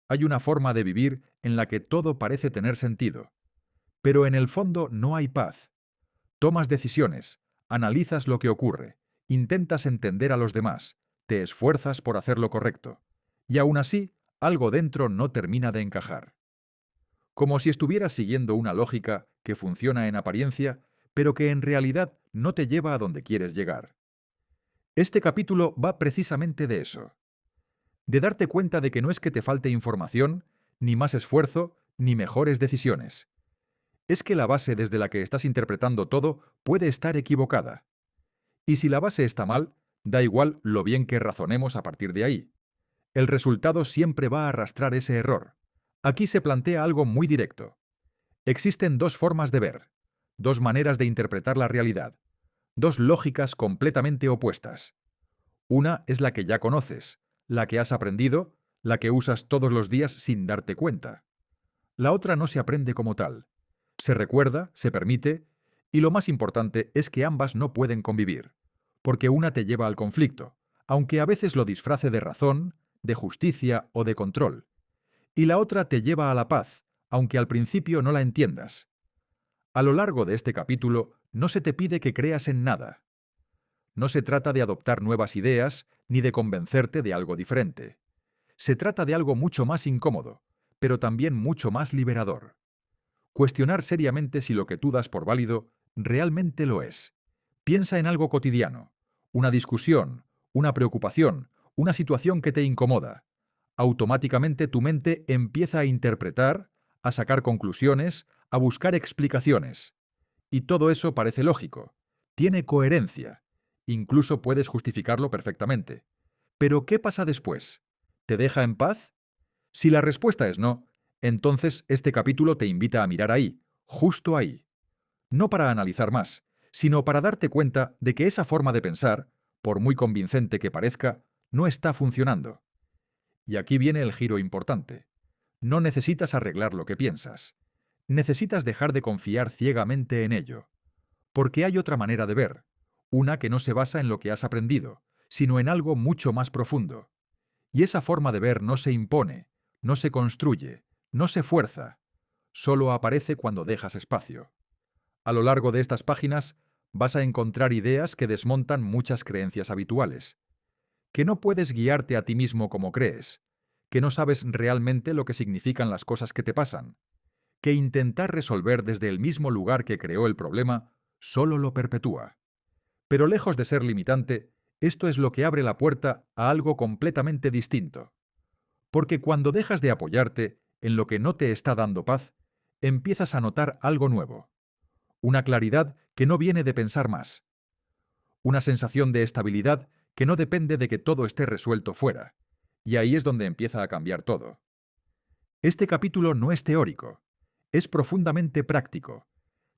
Hay una forma de vivir en la que todo parece tener sentido, pero en el fondo no hay paz. Tomas decisiones, analizas lo que ocurre, intentas entender a los demás, te esfuerzas por hacer lo correcto, y aún así, algo dentro no termina de encajar. Como si estuvieras siguiendo una lógica que funciona en apariencia, pero que en realidad no te lleva a donde quieres llegar. Este capítulo va precisamente de eso, de darte cuenta de que no es que te falte información, ni más esfuerzo, ni mejores decisiones. Es que la base desde la que estás interpretando todo puede estar equivocada. Y si la base está mal, da igual lo bien que razonemos a partir de ahí. El resultado siempre va a arrastrar ese error. Aquí se plantea algo muy directo. Existen dos formas de ver, dos maneras de interpretar la realidad, dos lógicas completamente opuestas. Una es la que ya conoces, la que has aprendido, la que usas todos los días sin darte cuenta. La otra no se aprende como tal. Se recuerda, se permite, y lo más importante es que ambas no pueden convivir, porque una te lleva al conflicto, aunque a veces lo disfrace de razón, de justicia o de control, y la otra te lleva a la paz, aunque al principio no la entiendas. A lo largo de este capítulo no se te pide que creas en nada. No se trata de adoptar nuevas ideas ni de convencerte de algo diferente. Se trata de algo mucho más incómodo, pero también mucho más liberador. Cuestionar seriamente si lo que tú das por válido realmente lo es. Piensa en algo cotidiano, una discusión, una preocupación, una situación que te incomoda. Automáticamente tu mente empieza a interpretar, a sacar conclusiones, a buscar explicaciones. Y todo eso parece lógico. Tiene coherencia. Incluso puedes justificarlo perfectamente. Pero ¿qué pasa después? ¿Te deja en paz? Si la respuesta es no, entonces este capítulo te invita a mirar ahí, justo ahí. No para analizar más, sino para darte cuenta de que esa forma de pensar, por muy convincente que parezca, no está funcionando. Y aquí viene el giro importante. No necesitas arreglar lo que piensas. Necesitas dejar de confiar ciegamente en ello. Porque hay otra manera de ver, una que no se basa en lo que has aprendido, sino en algo mucho más profundo. Y esa forma de ver no se impone, no se construye, no se fuerza, solo aparece cuando dejas espacio. A lo largo de estas páginas vas a encontrar ideas que desmontan muchas creencias habituales, que no puedes guiarte a ti mismo como crees, que no sabes realmente lo que significan las cosas que te pasan, que intentar resolver desde el mismo lugar que creó el problema solo lo perpetúa. Pero lejos de ser limitante, esto es lo que abre la puerta a algo completamente distinto. Porque cuando dejas de apoyarte en lo que no te está dando paz, empiezas a notar algo nuevo. Una claridad que no viene de pensar más. Una sensación de estabilidad que no depende de que todo esté resuelto fuera. Y ahí es donde empieza a cambiar todo. Este capítulo no es teórico, es profundamente práctico.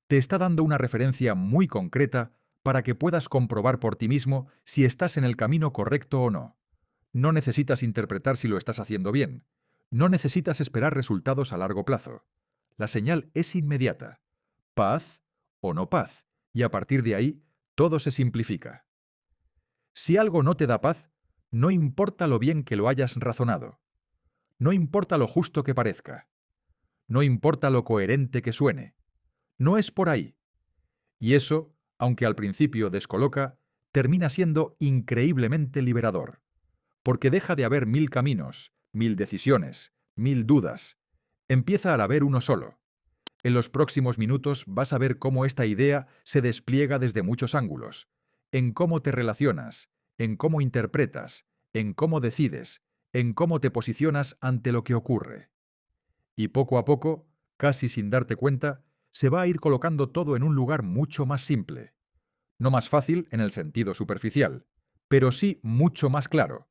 Te está dando una referencia muy concreta para que puedas comprobar por ti mismo si estás en el camino correcto o no. No necesitas interpretar si lo estás haciendo bien. No necesitas esperar resultados a largo plazo. La señal es inmediata. Paz o no paz. Y a partir de ahí, todo se simplifica. Si algo no te da paz, no importa lo bien que lo hayas razonado. No importa lo justo que parezca. No importa lo coherente que suene. No es por ahí. Y eso, aunque al principio descoloca, termina siendo increíblemente liberador. Porque deja de haber mil caminos, mil decisiones, mil dudas. Empieza a haber uno solo. En los próximos minutos vas a ver cómo esta idea se despliega desde muchos ángulos, en cómo te relacionas, en cómo interpretas, en cómo decides, en cómo te posicionas ante lo que ocurre. Y poco a poco, casi sin darte cuenta, se va a ir colocando todo en un lugar mucho más simple. No más fácil en el sentido superficial, pero sí mucho más claro.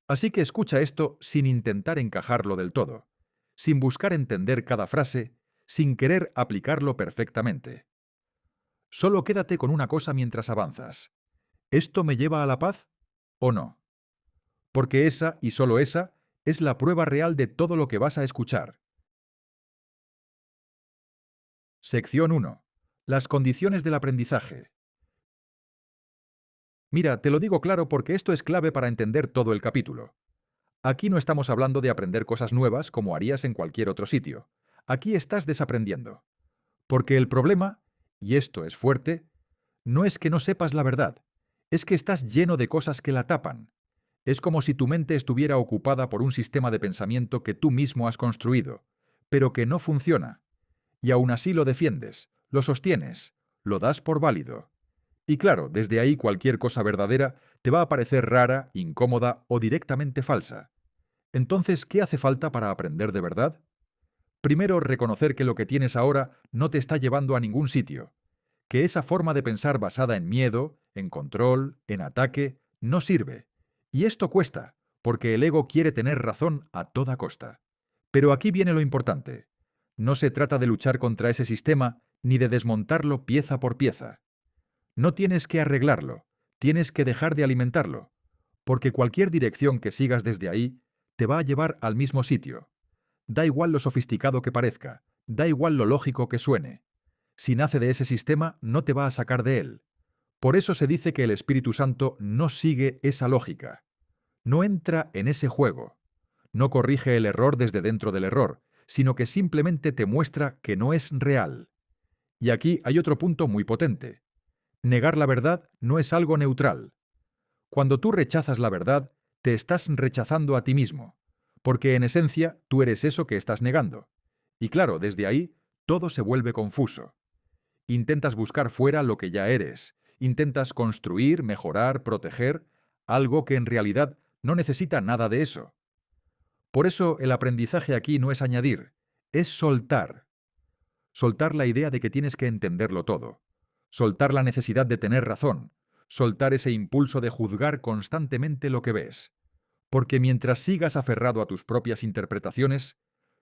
Así que escucha esto sin intentar encajarlo del todo, sin buscar entender cada frase, sin querer aplicarlo perfectamente. Solo quédate con una cosa mientras avanzas. ¿Esto me lleva a la paz o no? Porque esa, y solo esa, es la prueba real de todo lo que vas a escuchar. Sección 1. Las condiciones del aprendizaje. Mira, te lo digo claro porque esto es clave para entender todo el capítulo. Aquí no estamos hablando de aprender cosas nuevas como harías en cualquier otro sitio. Aquí estás desaprendiendo. Porque el problema, y esto es fuerte, no es que no sepas la verdad, es que estás lleno de cosas que la tapan. Es como si tu mente estuviera ocupada por un sistema de pensamiento que tú mismo has construido, pero que no funciona. Y aún así lo defiendes, lo sostienes, lo das por válido. Y claro, desde ahí cualquier cosa verdadera te va a parecer rara, incómoda o directamente falsa. Entonces, ¿qué hace falta para aprender de verdad? Primero, reconocer que lo que tienes ahora no te está llevando a ningún sitio, que esa forma de pensar basada en miedo, en control, en ataque, no sirve. Y esto cuesta, porque el ego quiere tener razón a toda costa. Pero aquí viene lo importante. No se trata de luchar contra ese sistema ni de desmontarlo pieza por pieza. No tienes que arreglarlo, tienes que dejar de alimentarlo, porque cualquier dirección que sigas desde ahí te va a llevar al mismo sitio. Da igual lo sofisticado que parezca, da igual lo lógico que suene. Si nace de ese sistema, no te va a sacar de él. Por eso se dice que el Espíritu Santo no sigue esa lógica, no entra en ese juego, no corrige el error desde dentro del error, sino que simplemente te muestra que no es real. Y aquí hay otro punto muy potente. Negar la verdad no es algo neutral. Cuando tú rechazas la verdad, te estás rechazando a ti mismo, porque en esencia tú eres eso que estás negando. Y claro, desde ahí todo se vuelve confuso. Intentas buscar fuera lo que ya eres, intentas construir, mejorar, proteger, algo que en realidad no necesita nada de eso. Por eso el aprendizaje aquí no es añadir, es soltar. Soltar la idea de que tienes que entenderlo todo. Soltar la necesidad de tener razón. Soltar ese impulso de juzgar constantemente lo que ves. Porque mientras sigas aferrado a tus propias interpretaciones,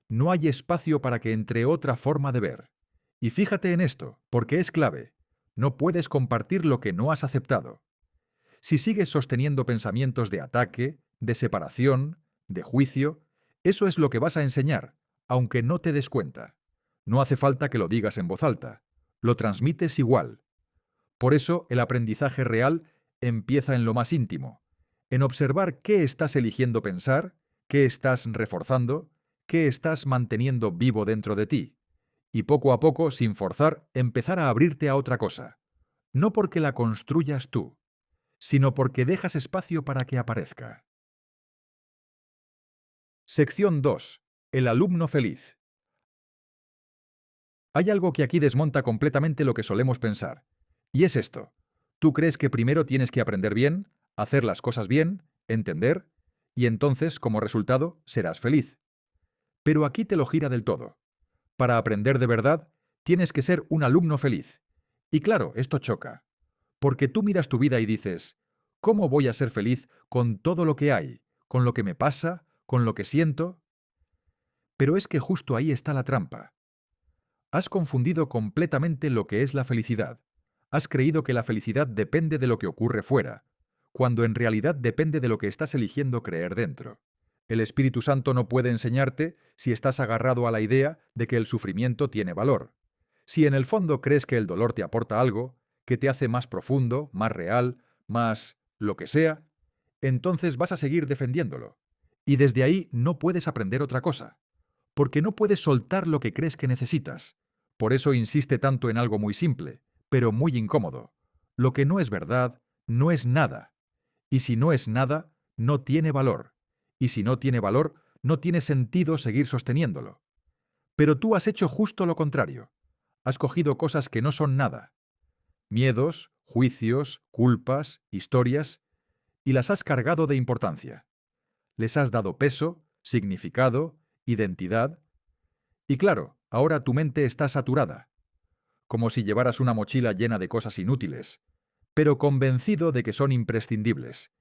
no hay espacio para que entre otra forma de ver. Y fíjate en esto, porque es clave. No puedes compartir lo que no has aceptado. Si sigues sosteniendo pensamientos de ataque, de separación, de juicio, eso es lo que vas a enseñar, aunque no te des cuenta. No hace falta que lo digas en voz alta. Lo transmites igual. Por eso el aprendizaje real empieza en lo más íntimo, en observar qué estás eligiendo pensar, qué estás reforzando, qué estás manteniendo vivo dentro de ti. Y poco a poco, sin forzar, empezar a abrirte a otra cosa. No porque la construyas tú, sino porque dejas espacio para que aparezca. Sección 2. El alumno feliz. Hay algo que aquí desmonta completamente lo que solemos pensar. Y es esto. Tú crees que primero tienes que aprender bien, hacer las cosas bien, entender, y entonces, como resultado, serás feliz. Pero aquí te lo gira del todo. Para aprender de verdad, tienes que ser un alumno feliz. Y claro, esto choca. Porque tú miras tu vida y dices, ¿cómo voy a ser feliz con todo lo que hay, con lo que me pasa, con lo que siento? Pero es que justo ahí está la trampa. Has confundido completamente lo que es la felicidad. Has creído que la felicidad depende de lo que ocurre fuera, cuando en realidad depende de lo que estás eligiendo creer dentro. El Espíritu Santo no puede enseñarte si estás agarrado a la idea de que el sufrimiento tiene valor. Si en el fondo crees que el dolor te aporta algo, que te hace más profundo, más real, más lo que sea, entonces vas a seguir defendiéndolo. Y desde ahí no puedes aprender otra cosa, porque no puedes soltar lo que crees que necesitas. Por eso insiste tanto en algo muy simple, pero muy incómodo. Lo que no es verdad, no es nada. Y si no es nada, no tiene valor. Y si no tiene valor, no tiene sentido seguir sosteniéndolo. Pero tú has hecho justo lo contrario. Has cogido cosas que no son nada. Miedos, juicios, culpas, historias, y las has cargado de importancia. Les has dado peso, significado, identidad. Y claro, ahora tu mente está saturada, como si llevaras una mochila llena de cosas inútiles, pero convencido de que son imprescindibles.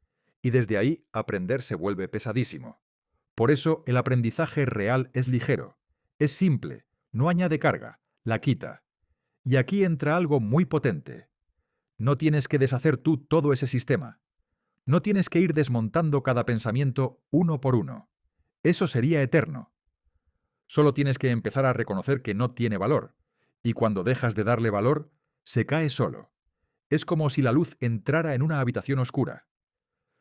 Y desde ahí aprender se vuelve pesadísimo. Por eso el aprendizaje real es ligero, es simple, no añade carga, la quita. Y aquí entra algo muy potente. No tienes que deshacer tú todo ese sistema. No tienes que ir desmontando cada pensamiento uno por uno. Eso sería eterno. Solo tienes que empezar a reconocer que no tiene valor. Y cuando dejas de darle valor, se cae solo. Es como si la luz entrara en una habitación oscura.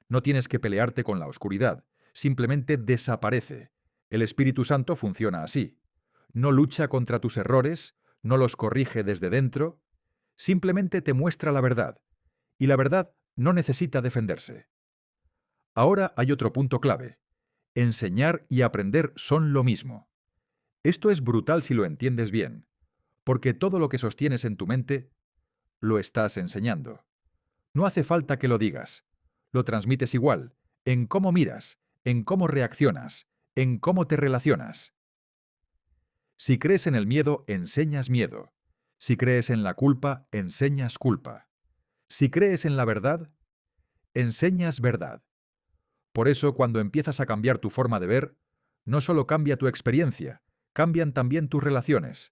No tienes que pelearte con la oscuridad, simplemente desaparece. El Espíritu Santo funciona así. No lucha contra tus errores, no los corrige desde dentro, simplemente te muestra la verdad. Y la verdad no necesita defenderse. Ahora hay otro punto clave. Enseñar y aprender son lo mismo. Esto es brutal si lo entiendes bien, porque todo lo que sostienes en tu mente lo estás enseñando. No hace falta que lo digas. Lo transmites igual, en cómo miras, en cómo reaccionas, en cómo te relacionas. Si crees en el miedo, enseñas miedo. Si crees en la culpa, enseñas culpa. Si crees en la verdad, enseñas verdad. Por eso, cuando empiezas a cambiar tu forma de ver, no solo cambia tu experiencia, cambian también tus relaciones.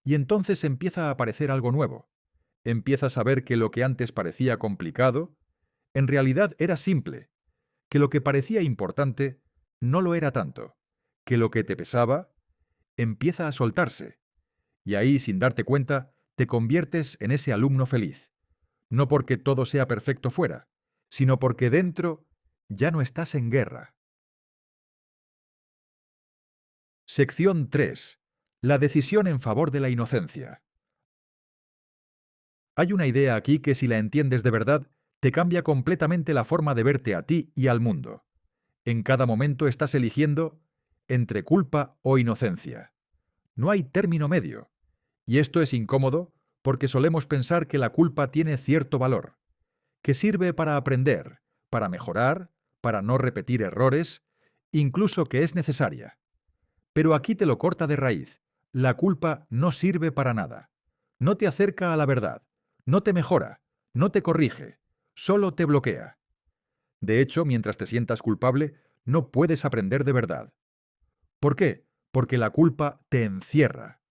Y entonces empieza a aparecer algo nuevo. Empiezas a ver que lo que antes parecía complicado, en realidad era simple, que lo que parecía importante no lo era tanto, que lo que te pesaba empieza a soltarse. Y ahí, sin darte cuenta, te conviertes en ese alumno feliz. No porque todo sea perfecto fuera, sino porque dentro ya no estás en guerra. Sección 3. La decisión en favor de la inocencia. Hay una idea aquí que, si la entiendes de verdad, te cambia completamente la forma de verte a ti y al mundo. En cada momento estás eligiendo entre culpa o inocencia. No hay término medio. Y esto es incómodo porque solemos pensar que la culpa tiene cierto valor, que sirve para aprender, para mejorar, para no repetir errores, incluso que es necesaria. Pero aquí te lo corta de raíz. La culpa no sirve para nada. No te acerca a la verdad, no te mejora, no te corrige, solo te bloquea. De hecho, mientras te sientas culpable, no puedes aprender de verdad. ¿Por qué? Porque la culpa te encierra,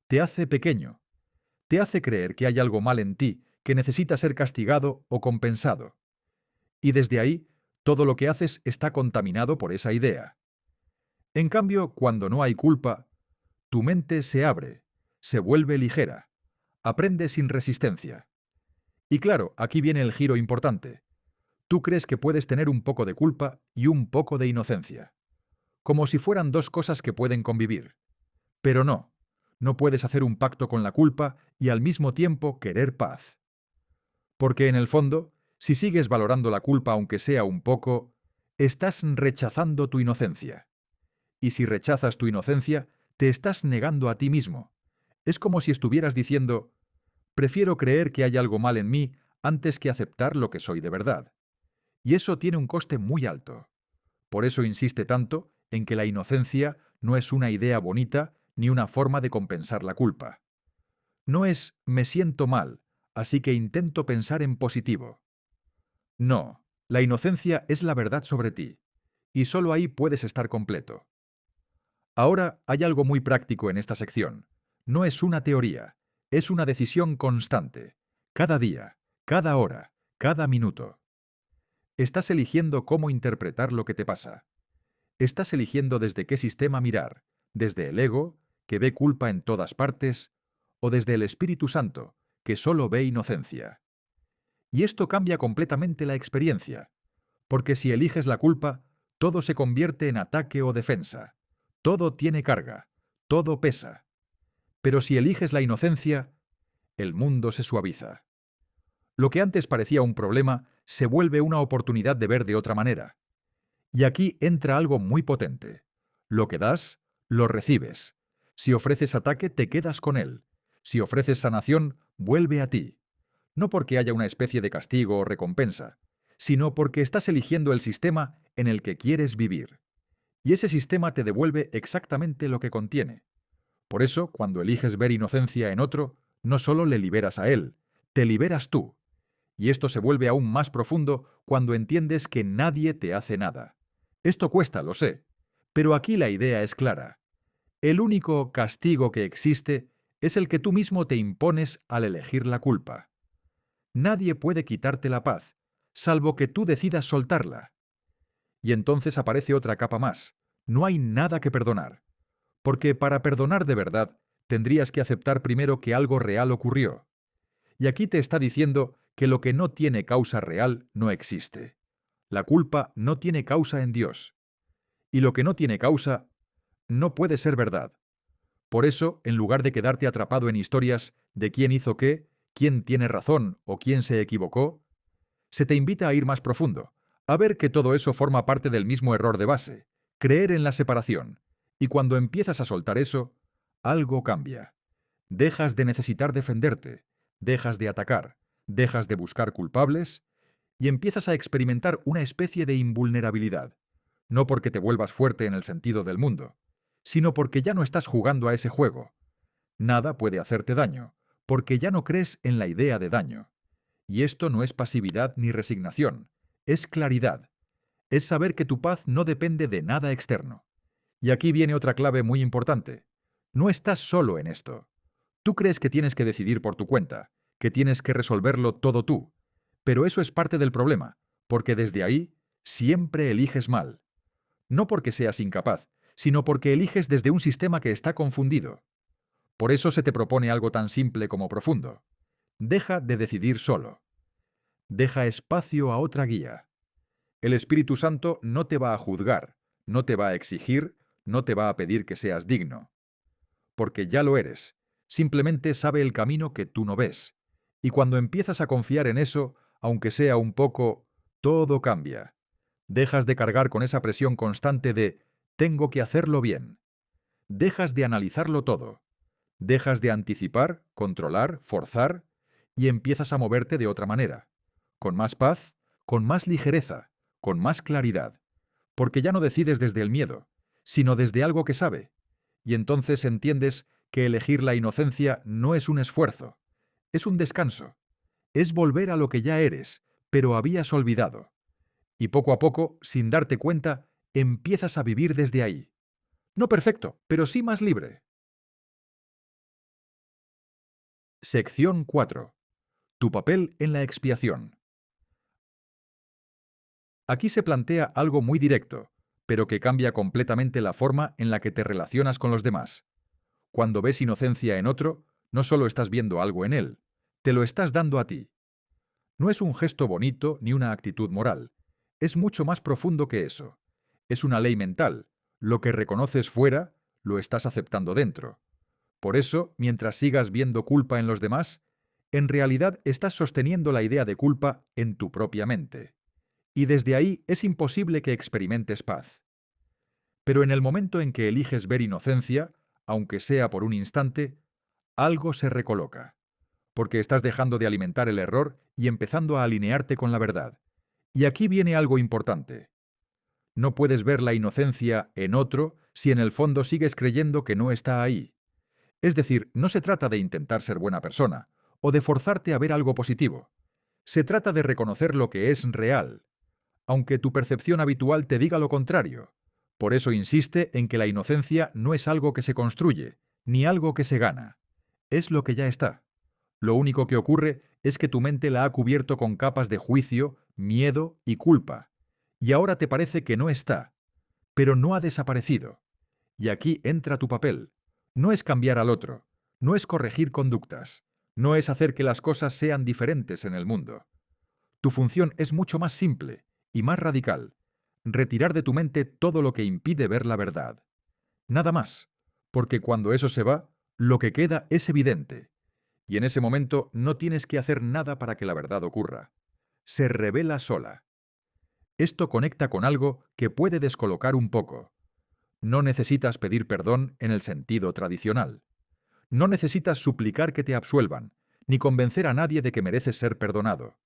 te hace pequeño, te hace creer que hay algo mal en ti que necesita ser castigado o compensado. Y desde ahí, todo lo que haces está contaminado por esa idea. En cambio, cuando no hay culpa, tu mente se abre, se vuelve ligera, aprende sin resistencia. Y claro, aquí viene el giro importante. Tú crees que puedes tener un poco de culpa y un poco de inocencia, como si fueran dos cosas que pueden convivir. Pero no, no puedes hacer un pacto con la culpa y al mismo tiempo querer paz. Porque en el fondo, si sigues valorando la culpa aunque sea un poco, estás rechazando tu inocencia. Y si rechazas tu inocencia, te estás negando a ti mismo. Es como si estuvieras diciendo, prefiero creer que hay algo mal en mí antes que aceptar lo que soy de verdad. Y eso tiene un coste muy alto. Por eso insiste tanto en que la inocencia no es una idea bonita ni una forma de compensar la culpa. No es me siento mal, así que intento pensar en positivo. No, la inocencia es la verdad sobre ti, y solo ahí puedes estar completo. Ahora hay algo muy práctico en esta sección. No es una teoría, es una decisión constante. Cada día, cada hora, cada minuto. Estás eligiendo cómo interpretar lo que te pasa. Estás eligiendo desde qué sistema mirar, desde el ego, que ve culpa en todas partes, o desde el Espíritu Santo, que solo ve inocencia. Y esto cambia completamente la experiencia, porque si eliges la culpa, todo se convierte en ataque o defensa. Todo tiene carga, todo pesa. Pero si eliges la inocencia, el mundo se suaviza. Lo que antes parecía un problema se vuelve una oportunidad de ver de otra manera. Y aquí entra algo muy potente. Lo que das, lo recibes. Si ofreces ataque, te quedas con él. Si ofreces sanación, vuelve a ti. No porque haya una especie de castigo o recompensa, sino porque estás eligiendo el sistema en el que quieres vivir. Y ese sistema te devuelve exactamente lo que contiene. Por eso, cuando eliges ver inocencia en otro, no solo le liberas a él, te liberas tú. Y esto se vuelve aún más profundo cuando entiendes que nadie te hace nada. Esto cuesta, lo sé, pero aquí la idea es clara. El único castigo que existe es el que tú mismo te impones al elegir la culpa. Nadie puede quitarte la paz, salvo que tú decidas soltarla. Y entonces aparece otra capa más. No hay nada que perdonar. Porque para perdonar de verdad, tendrías que aceptar primero que algo real ocurrió. Y aquí te está diciendo que lo que no tiene causa real no existe. La culpa no tiene causa en Dios. Y lo que no tiene causa no puede ser verdad. Por eso, en lugar de quedarte atrapado en historias de quién hizo qué, quién tiene razón o quién se equivocó, se te invita a ir más profundo, a ver que todo eso forma parte del mismo error de base, creer en la separación. Y cuando empiezas a soltar eso, algo cambia. Dejas de necesitar defenderte, dejas de atacar, dejas de buscar culpables y empiezas a experimentar una especie de invulnerabilidad. No porque te vuelvas fuerte en el sentido del mundo, sino porque ya no estás jugando a ese juego. Nada puede hacerte daño, porque ya no crees en la idea de daño. Y esto no es pasividad ni resignación, es claridad. Es saber que tu paz no depende de nada externo. Y aquí viene otra clave muy importante. No estás solo en esto. Tú crees que tienes que decidir por tu cuenta, que tienes que resolverlo todo tú. Pero eso es parte del problema, porque desde ahí siempre eliges mal. No porque seas incapaz, sino porque eliges desde un sistema que está confundido. Por eso se te propone algo tan simple como profundo. Deja de decidir solo. Deja espacio a otra guía. El Espíritu Santo no te va a juzgar, no te va a exigir, no te va a pedir que seas digno. Porque ya lo eres. Simplemente sabe el camino que tú no ves. Y cuando empiezas a confiar en eso, aunque sea un poco, todo cambia. Dejas de cargar con esa presión constante de tengo que hacerlo bien. Dejas de analizarlo todo. Dejas de anticipar, controlar, forzar y empiezas a moverte de otra manera. Con más paz, con más ligereza, con más claridad. Porque ya no decides desde el miedo, sino desde algo que sabe. Y entonces entiendes que elegir la inocencia no es un esfuerzo, es un descanso. Es volver a lo que ya eres, pero habías olvidado. Y poco a poco, sin darte cuenta, empiezas a vivir desde ahí. No perfecto, pero sí más libre. Sección 4. Tu papel en la expiación. Aquí se plantea algo muy directo, pero que cambia completamente la forma en la que te relacionas con los demás. Cuando ves inocencia en otro, no solo estás viendo algo en él, te lo estás dando a ti. No es un gesto bonito ni una actitud moral. Es mucho más profundo que eso. Es una ley mental. Lo que reconoces fuera, lo estás aceptando dentro. Por eso, mientras sigas viendo culpa en los demás, en realidad estás sosteniendo la idea de culpa en tu propia mente. Y desde ahí es imposible que experimentes paz. Pero en el momento en que eliges ver inocencia, aunque sea por un instante, algo se recoloca. Porque estás dejando de alimentar el error y empezando a alinearte con la verdad. Y aquí viene algo importante. No puedes ver la inocencia en otro si en el fondo sigues creyendo que no está ahí. Es decir, no se trata de intentar ser buena persona o de forzarte a ver algo positivo. Se trata de reconocer lo que es real, aunque tu percepción habitual te diga lo contrario. Por eso insiste en que la inocencia no es algo que se construye, ni algo que se gana. Es lo que ya está. Lo único que ocurre es que tu mente la ha cubierto con capas de juicio, miedo y culpa. Y ahora te parece que no está, pero no ha desaparecido. Y aquí entra tu papel. No es cambiar al otro, no es corregir conductas, no es hacer que las cosas sean diferentes en el mundo. Tu función es mucho más simple y más radical. Retirar de tu mente todo lo que impide ver la verdad. Nada más, porque cuando eso se va, lo que queda es evidente. Y en ese momento no tienes que hacer nada para que la verdad ocurra. Se revela sola. Esto conecta con algo que puede descolocar un poco. No necesitas pedir perdón en el sentido tradicional. No necesitas suplicar que te absuelvan, ni convencer a nadie de que mereces ser perdonado.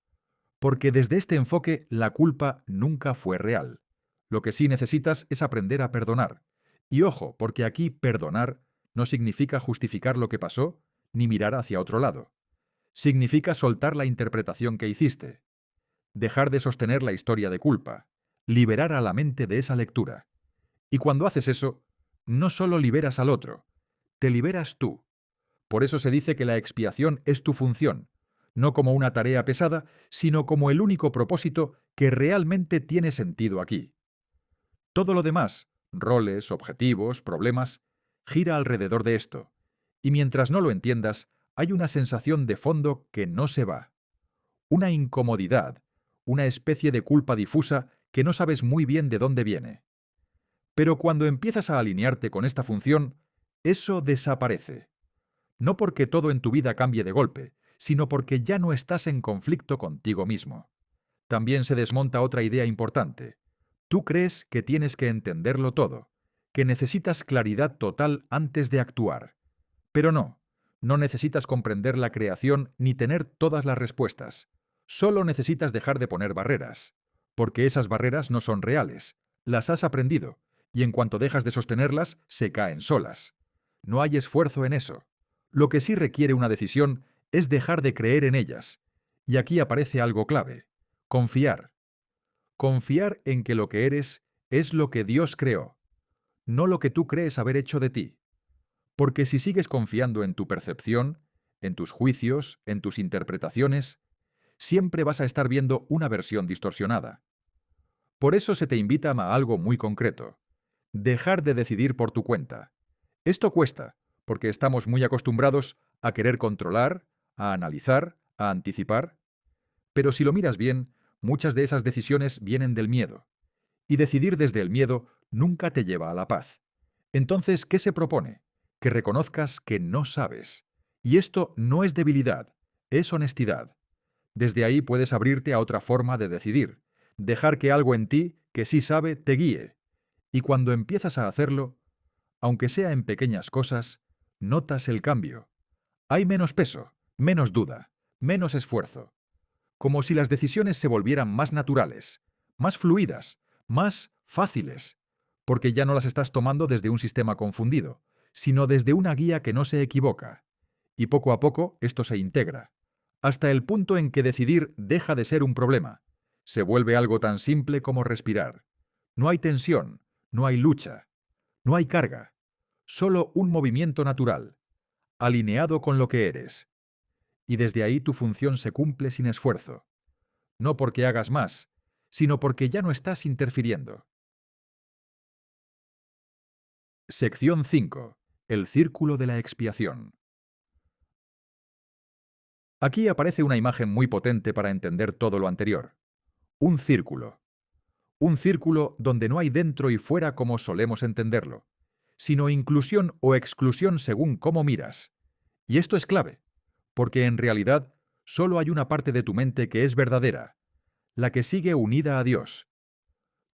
Porque desde este enfoque la culpa nunca fue real. Lo que sí necesitas es aprender a perdonar. Y ojo, porque aquí perdonar no significa justificar lo que pasó, ni mirar hacia otro lado. Significa soltar la interpretación que hiciste. Dejar de sostener la historia de culpa. Liberar a la mente de esa lectura. Y cuando haces eso, no solo liberas al otro, te liberas tú. Por eso se dice que la expiación es tu función, no como una tarea pesada, sino como el único propósito que realmente tiene sentido aquí. Todo lo demás, roles, objetivos, problemas, gira alrededor de esto. Y mientras no lo entiendas, hay una sensación de fondo que no se va. Una incomodidad, una especie de culpa difusa que no sabes muy bien de dónde viene. Pero cuando empiezas a alinearte con esta función, eso desaparece. No porque todo en tu vida cambie de golpe, sino porque ya no estás en conflicto contigo mismo. También se desmonta otra idea importante. Tú crees que tienes que entenderlo todo, que necesitas claridad total antes de actuar. Pero no, no necesitas comprender la creación ni tener todas las respuestas. Solo necesitas dejar de poner barreras, porque esas barreras no son reales, las has aprendido, y en cuanto dejas de sostenerlas, se caen solas. No hay esfuerzo en eso. Lo que sí requiere una decisión es dejar de creer en ellas. Y aquí aparece algo clave: confiar. Confiar en que lo que eres es lo que Dios creó, no lo que tú crees haber hecho de ti. Porque si sigues confiando en tu percepción, en tus juicios, en tus interpretaciones, siempre vas a estar viendo una versión distorsionada. Por eso se te invita a algo muy concreto: dejar de decidir por tu cuenta. Esto cuesta, porque estamos muy acostumbrados a querer controlar, a analizar, a anticipar. Pero si lo miras bien, muchas de esas decisiones vienen del miedo. Y decidir desde el miedo nunca te lleva a la paz. Entonces, ¿qué se propone? Que reconozcas que no sabes. Y esto no es debilidad, es honestidad. Desde ahí puedes abrirte a otra forma de decidir, dejar que algo en ti que sí sabe te guíe. Y cuando empiezas a hacerlo, aunque sea en pequeñas cosas, notas el cambio. Hay menos peso, menos duda, menos esfuerzo. Como si las decisiones se volvieran más naturales, más fluidas, más fáciles, porque ya no las estás tomando desde un sistema confundido, sino desde una guía que no se equivoca. Y poco a poco esto se integra, hasta el punto en que decidir deja de ser un problema. Se vuelve algo tan simple como respirar. No hay tensión, no hay lucha, no hay carga, solo un movimiento natural, alineado con lo que eres. Y desde ahí tu función se cumple sin esfuerzo. No porque hagas más, sino porque ya no estás interfiriendo. Sección 5. El círculo de la expiación. Aquí aparece una imagen muy potente para entender todo lo anterior. Un círculo. Un círculo donde no hay dentro y fuera como solemos entenderlo, sino inclusión o exclusión según cómo miras. Y esto es clave, porque en realidad solo hay una parte de tu mente que es verdadera, la que sigue unida a Dios.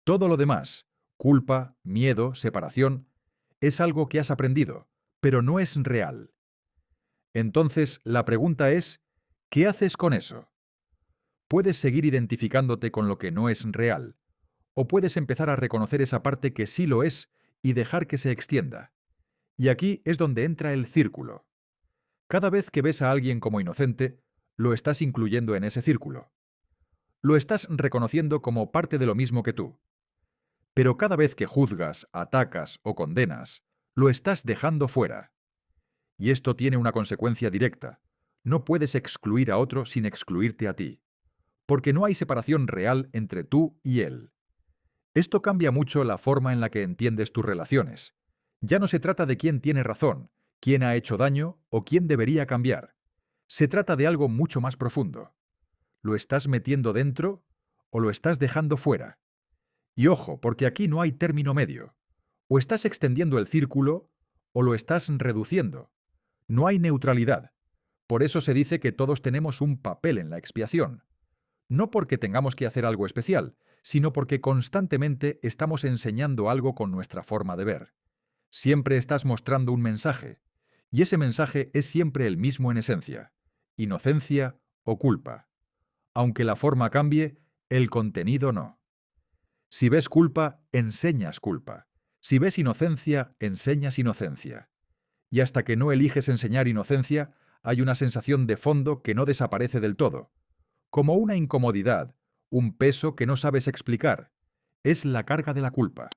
Todo lo demás, culpa, miedo, separación, es algo que has aprendido, pero no es real. Entonces, la pregunta es, ¿qué haces con eso? Puedes seguir identificándote con lo que no es real, o puedes empezar a reconocer esa parte que sí lo es y dejar que se extienda. Y aquí es donde entra el círculo. Cada vez que ves a alguien como inocente, lo estás incluyendo en ese círculo. Lo estás reconociendo como parte de lo mismo que tú. Pero cada vez que juzgas, atacas o condenas, lo estás dejando fuera. Y esto tiene una consecuencia directa. No puedes excluir a otro sin excluirte a ti, porque no hay separación real entre tú y él. Esto cambia mucho la forma en la que entiendes tus relaciones. Ya no se trata de quién tiene razón, quién ha hecho daño o quién debería cambiar. Se trata de algo mucho más profundo. ¿Lo estás metiendo dentro o lo estás dejando fuera? Y ojo, porque aquí no hay término medio. O estás extendiendo el círculo o lo estás reduciendo. No hay neutralidad. Por eso se dice que todos tenemos un papel en la expiación. No porque tengamos que hacer algo especial, sino porque constantemente estamos enseñando algo con nuestra forma de ver. Siempre estás mostrando un mensaje, y ese mensaje es siempre el mismo en esencia: inocencia o culpa. Aunque la forma cambie, el contenido no. Si ves culpa, enseñas culpa. Si ves inocencia, enseñas inocencia. Y hasta que no eliges enseñar inocencia, hay una sensación de fondo que no desaparece del todo. Como una incomodidad, un peso que no sabes explicar. Es la carga de la culpa.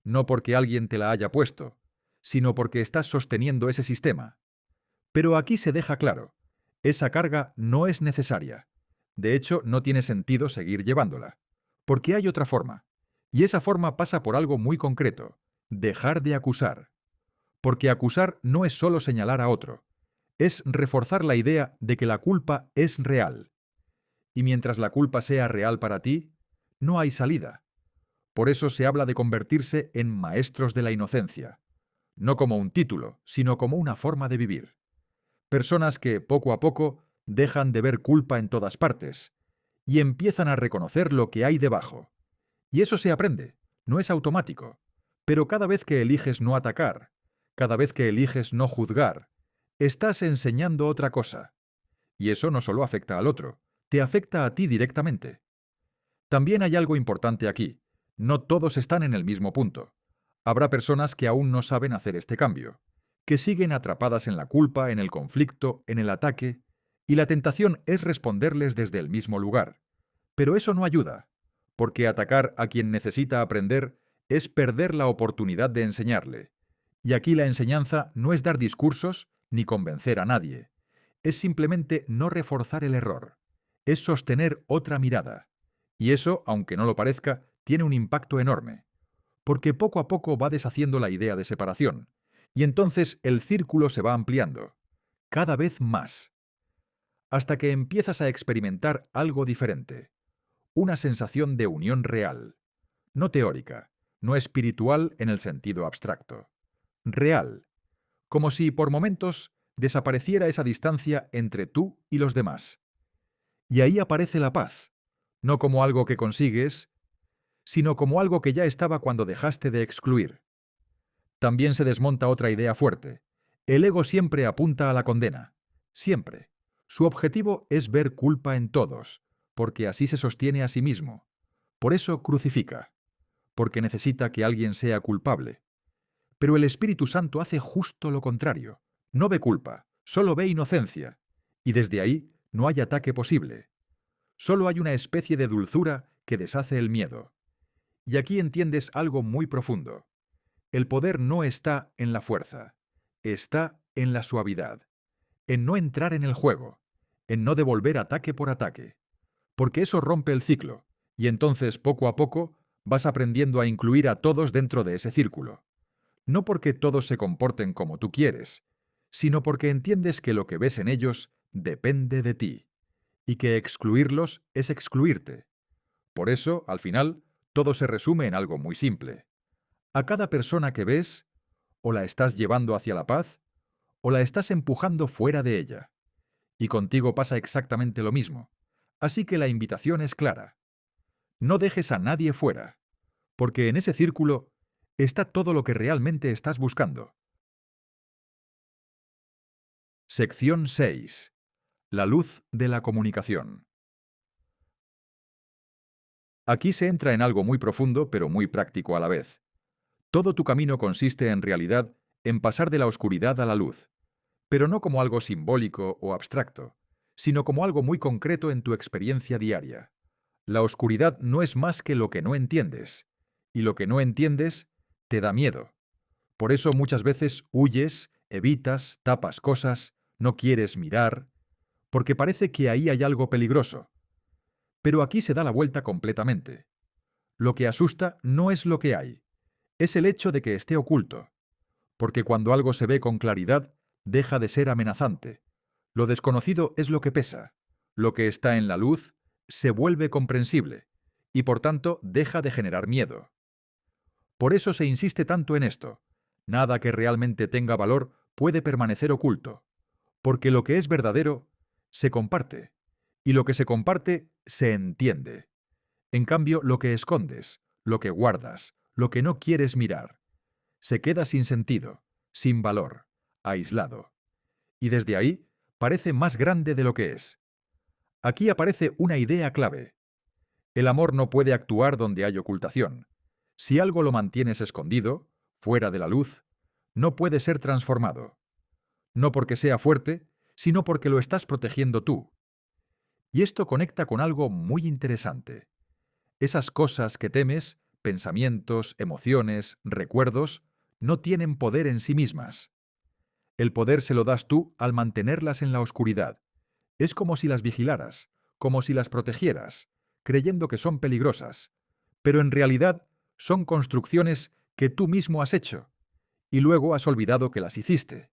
No porque alguien te la haya puesto, sino porque estás sosteniendo ese sistema. Pero aquí se deja claro, esa carga no es necesaria. De hecho, no tiene sentido seguir llevándola. Porque hay otra forma. Y esa forma pasa por algo muy concreto: dejar de acusar. Porque acusar no es solo señalar a otro, es reforzar la idea de que la culpa es real. Y mientras la culpa sea real para ti, no hay salida. Por eso se habla de convertirse en maestros de la inocencia, no como un título, sino como una forma de vivir. Personas que, poco a poco, dejan de ver culpa en todas partes y empiezan a reconocer lo que hay debajo. Y eso se aprende, no es automático. Pero cada vez que eliges no atacar, cada vez que eliges no juzgar, estás enseñando otra cosa. Y eso no solo afecta al otro, te afecta a ti directamente. También hay algo importante aquí. No todos están en el mismo punto. Habrá personas que aún no saben hacer este cambio, que siguen atrapadas en la culpa, en el conflicto, en el ataque, y la tentación es responderles desde el mismo lugar. Pero eso no ayuda, porque atacar a quien necesita aprender es perder la oportunidad de enseñarle. Y aquí la enseñanza no es dar discursos ni convencer a nadie. Es simplemente no reforzar el error. Es sostener otra mirada. Y eso, aunque no lo parezca, tiene un impacto enorme, porque poco a poco va deshaciendo la idea de separación, y entonces el círculo se va ampliando, cada vez más, hasta que empiezas a experimentar algo diferente, una sensación de unión real, no teórica, no espiritual en el sentido abstracto, real, como si por momentos desapareciera esa distancia entre tú y los demás. Y ahí aparece la paz, no como algo que consigues, sino como algo que ya estaba cuando dejaste de excluir. También se desmonta otra idea fuerte. El ego siempre apunta a la condena. Siempre. Su objetivo es ver culpa en todos, porque así se sostiene a sí mismo. Por eso crucifica, porque necesita que alguien sea culpable. Pero el Espíritu Santo hace justo lo contrario. No ve culpa, solo ve inocencia. Y desde ahí no hay ataque posible. Solo hay una especie de dulzura que deshace el miedo. Y aquí entiendes algo muy profundo. El poder no está en la fuerza, está en la suavidad, en no entrar en el juego, en no devolver ataque por ataque, porque eso rompe el ciclo, y entonces poco a poco vas aprendiendo a incluir a todos dentro de ese círculo. No porque todos se comporten como tú quieres, sino porque entiendes que lo que ves en ellos depende de ti, y que excluirlos es excluirte. Por eso, al final, todo se resume en algo muy simple. A cada persona que ves, o la estás llevando hacia la paz, o la estás empujando fuera de ella. Y contigo pasa exactamente lo mismo. Así que la invitación es clara. No dejes a nadie fuera, porque en ese círculo está todo lo que realmente estás buscando. Sección 6. La luz de la comunicación. Aquí se entra en algo muy profundo, pero muy práctico a la vez. Todo tu camino consiste en realidad en pasar de la oscuridad a la luz, pero no como algo simbólico o abstracto, sino como algo muy concreto en tu experiencia diaria. La oscuridad no es más que lo que no entiendes, y lo que no entiendes te da miedo. Por eso muchas veces huyes, evitas, tapas cosas, no quieres mirar, porque parece que ahí hay algo peligroso. Pero aquí se da la vuelta completamente. Lo que asusta no es lo que hay, es el hecho de que esté oculto, porque cuando algo se ve con claridad, deja de ser amenazante. Lo desconocido es lo que pesa. Lo que está en la luz se vuelve comprensible, y por tanto deja de generar miedo. Por eso se insiste tanto en esto. Nada que realmente tenga valor puede permanecer oculto, porque lo que es verdadero se comparte, y lo que se comparte se entiende. En cambio, lo que escondes, lo que guardas, lo que no quieres mirar, se queda sin sentido, sin valor, aislado. Y desde ahí parece más grande de lo que es. Aquí aparece una idea clave. El amor no puede actuar donde hay ocultación. Si algo lo mantienes escondido, fuera de la luz, no puede ser transformado. No porque sea fuerte, sino porque lo estás protegiendo tú. Y esto conecta con algo muy interesante. Esas cosas que temes, pensamientos, emociones, recuerdos, no tienen poder en sí mismas. El poder se lo das tú al mantenerlas en la oscuridad. Es como si las vigilaras, como si las protegieras, creyendo que son peligrosas. Pero en realidad son construcciones que tú mismo has hecho, y luego has olvidado que las hiciste.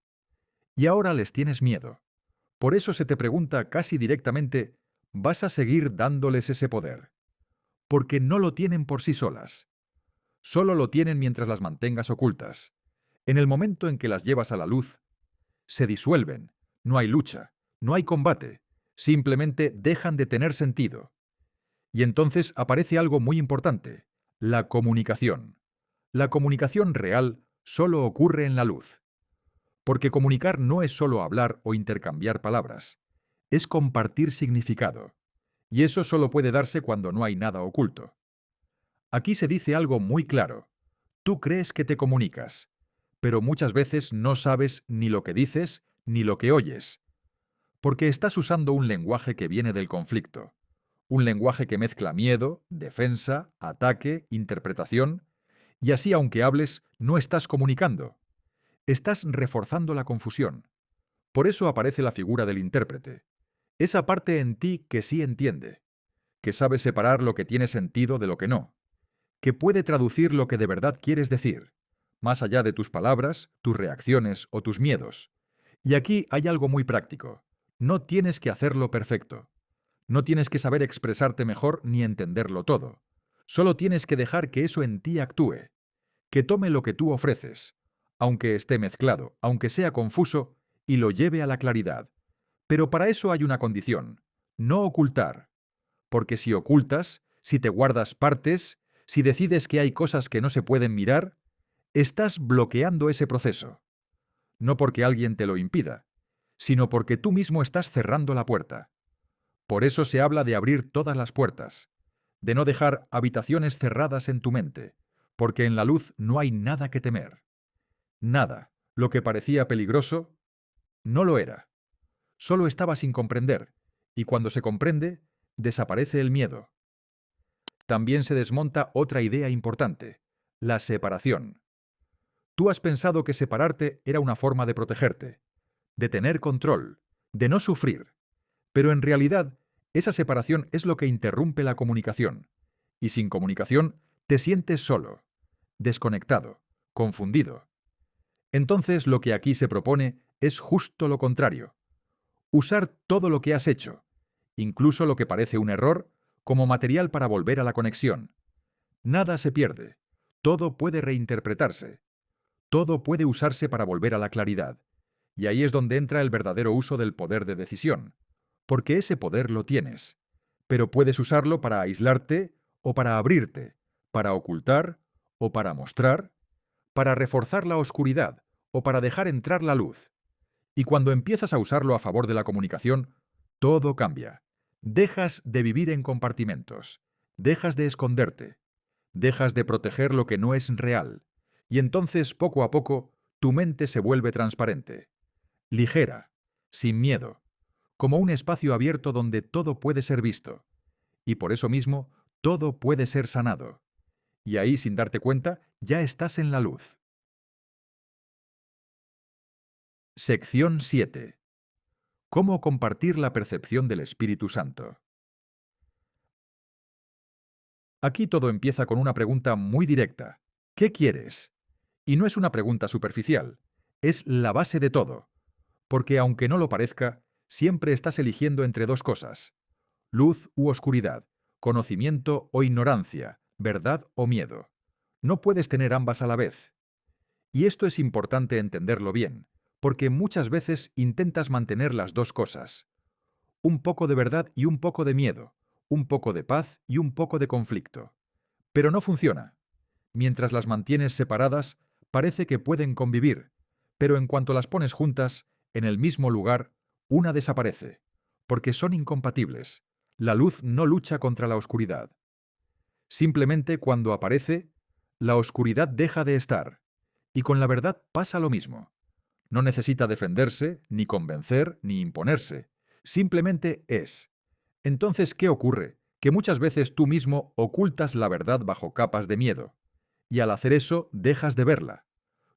Y ahora les tienes miedo. Por eso se te pregunta casi directamente, ¿vas a seguir dándoles ese poder? Porque no lo tienen por sí solas. Solo lo tienen mientras las mantengas ocultas. En el momento en que las llevas a la luz, se disuelven. No hay lucha, no hay combate. Simplemente dejan de tener sentido. Y entonces aparece algo muy importante: la comunicación. La comunicación real solo ocurre en la luz. Porque comunicar no es solo hablar o intercambiar palabras. Es compartir significado. Y eso solo puede darse cuando no hay nada oculto. Aquí se dice algo muy claro. Tú crees que te comunicas, pero muchas veces no sabes ni lo que dices ni lo que oyes, porque estás usando un lenguaje que viene del conflicto, un lenguaje que mezcla miedo, defensa, ataque, interpretación, y así aunque hables, no estás comunicando. Estás reforzando la confusión. Por eso aparece la figura del intérprete, esa parte en ti que sí entiende, que sabe separar lo que tiene sentido de lo que no, que puede traducir lo que de verdad quieres decir, más allá de tus palabras, tus reacciones o tus miedos. Y aquí hay algo muy práctico. No tienes que hacerlo perfecto. No tienes que saber expresarte mejor ni entenderlo todo. Solo tienes que dejar que eso en ti actúe, que tome lo que tú ofreces, aunque esté mezclado, aunque sea confuso, y lo lleve a la claridad. Pero para eso hay una condición: no ocultar. Porque si ocultas, si te guardas partes, si decides que hay cosas que no se pueden mirar, estás bloqueando ese proceso. No porque alguien te lo impida, sino porque tú mismo estás cerrando la puerta. Por eso se habla de abrir todas las puertas, de no dejar habitaciones cerradas en tu mente, porque en la luz no hay nada que temer. Nada. Lo que parecía peligroso, no lo era. Solo estaba sin comprender, y cuando se comprende, desaparece el miedo. También se desmonta otra idea importante: la separación. Tú has pensado que separarte era una forma de protegerte, de tener control, de no sufrir, pero en realidad esa separación es lo que interrumpe la comunicación, y sin comunicación te sientes solo, desconectado, confundido. Entonces lo que aquí se propone es justo lo contrario: usar todo lo que has hecho, incluso lo que parece un error, como material para volver a la conexión. Nada se pierde, todo puede reinterpretarse, todo puede usarse para volver a la claridad. Y ahí es donde entra el verdadero uso del poder de decisión, porque ese poder lo tienes, pero puedes usarlo para aislarte o para abrirte, para ocultar o para mostrar, para reforzar la oscuridad o para dejar entrar la luz. Y cuando empiezas a usarlo a favor de la comunicación, todo cambia. Dejas de vivir en compartimentos, dejas de esconderte, dejas de proteger lo que no es real, y entonces poco a poco tu mente se vuelve transparente, ligera, sin miedo, como un espacio abierto donde todo puede ser visto, y por eso mismo todo puede ser sanado. Y ahí, sin darte cuenta, ya estás en la luz. Sección 7. ¿Cómo compartir la percepción del Espíritu Santo? Aquí todo empieza con una pregunta muy directa: ¿qué quieres? Y no es una pregunta superficial, es la base de todo, porque aunque no lo parezca, siempre estás eligiendo entre dos cosas: luz u oscuridad, conocimiento o ignorancia, verdad o miedo. No puedes tener ambas a la vez. Y esto es importante entenderlo bien, porque muchas veces intentas mantener las dos cosas: un poco de verdad y un poco de miedo, un poco de paz y un poco de conflicto. Pero no funciona. Mientras las mantienes separadas, parece que pueden convivir, pero en cuanto las pones juntas, en el mismo lugar, una desaparece, porque son incompatibles. La luz no lucha contra la oscuridad. Simplemente cuando aparece, la oscuridad deja de estar, y con la verdad pasa lo mismo. No necesita defenderse, ni convencer, ni imponerse. Simplemente es. Entonces, ¿qué ocurre? Que muchas veces tú mismo ocultas la verdad bajo capas de miedo, y al hacer eso dejas de verla,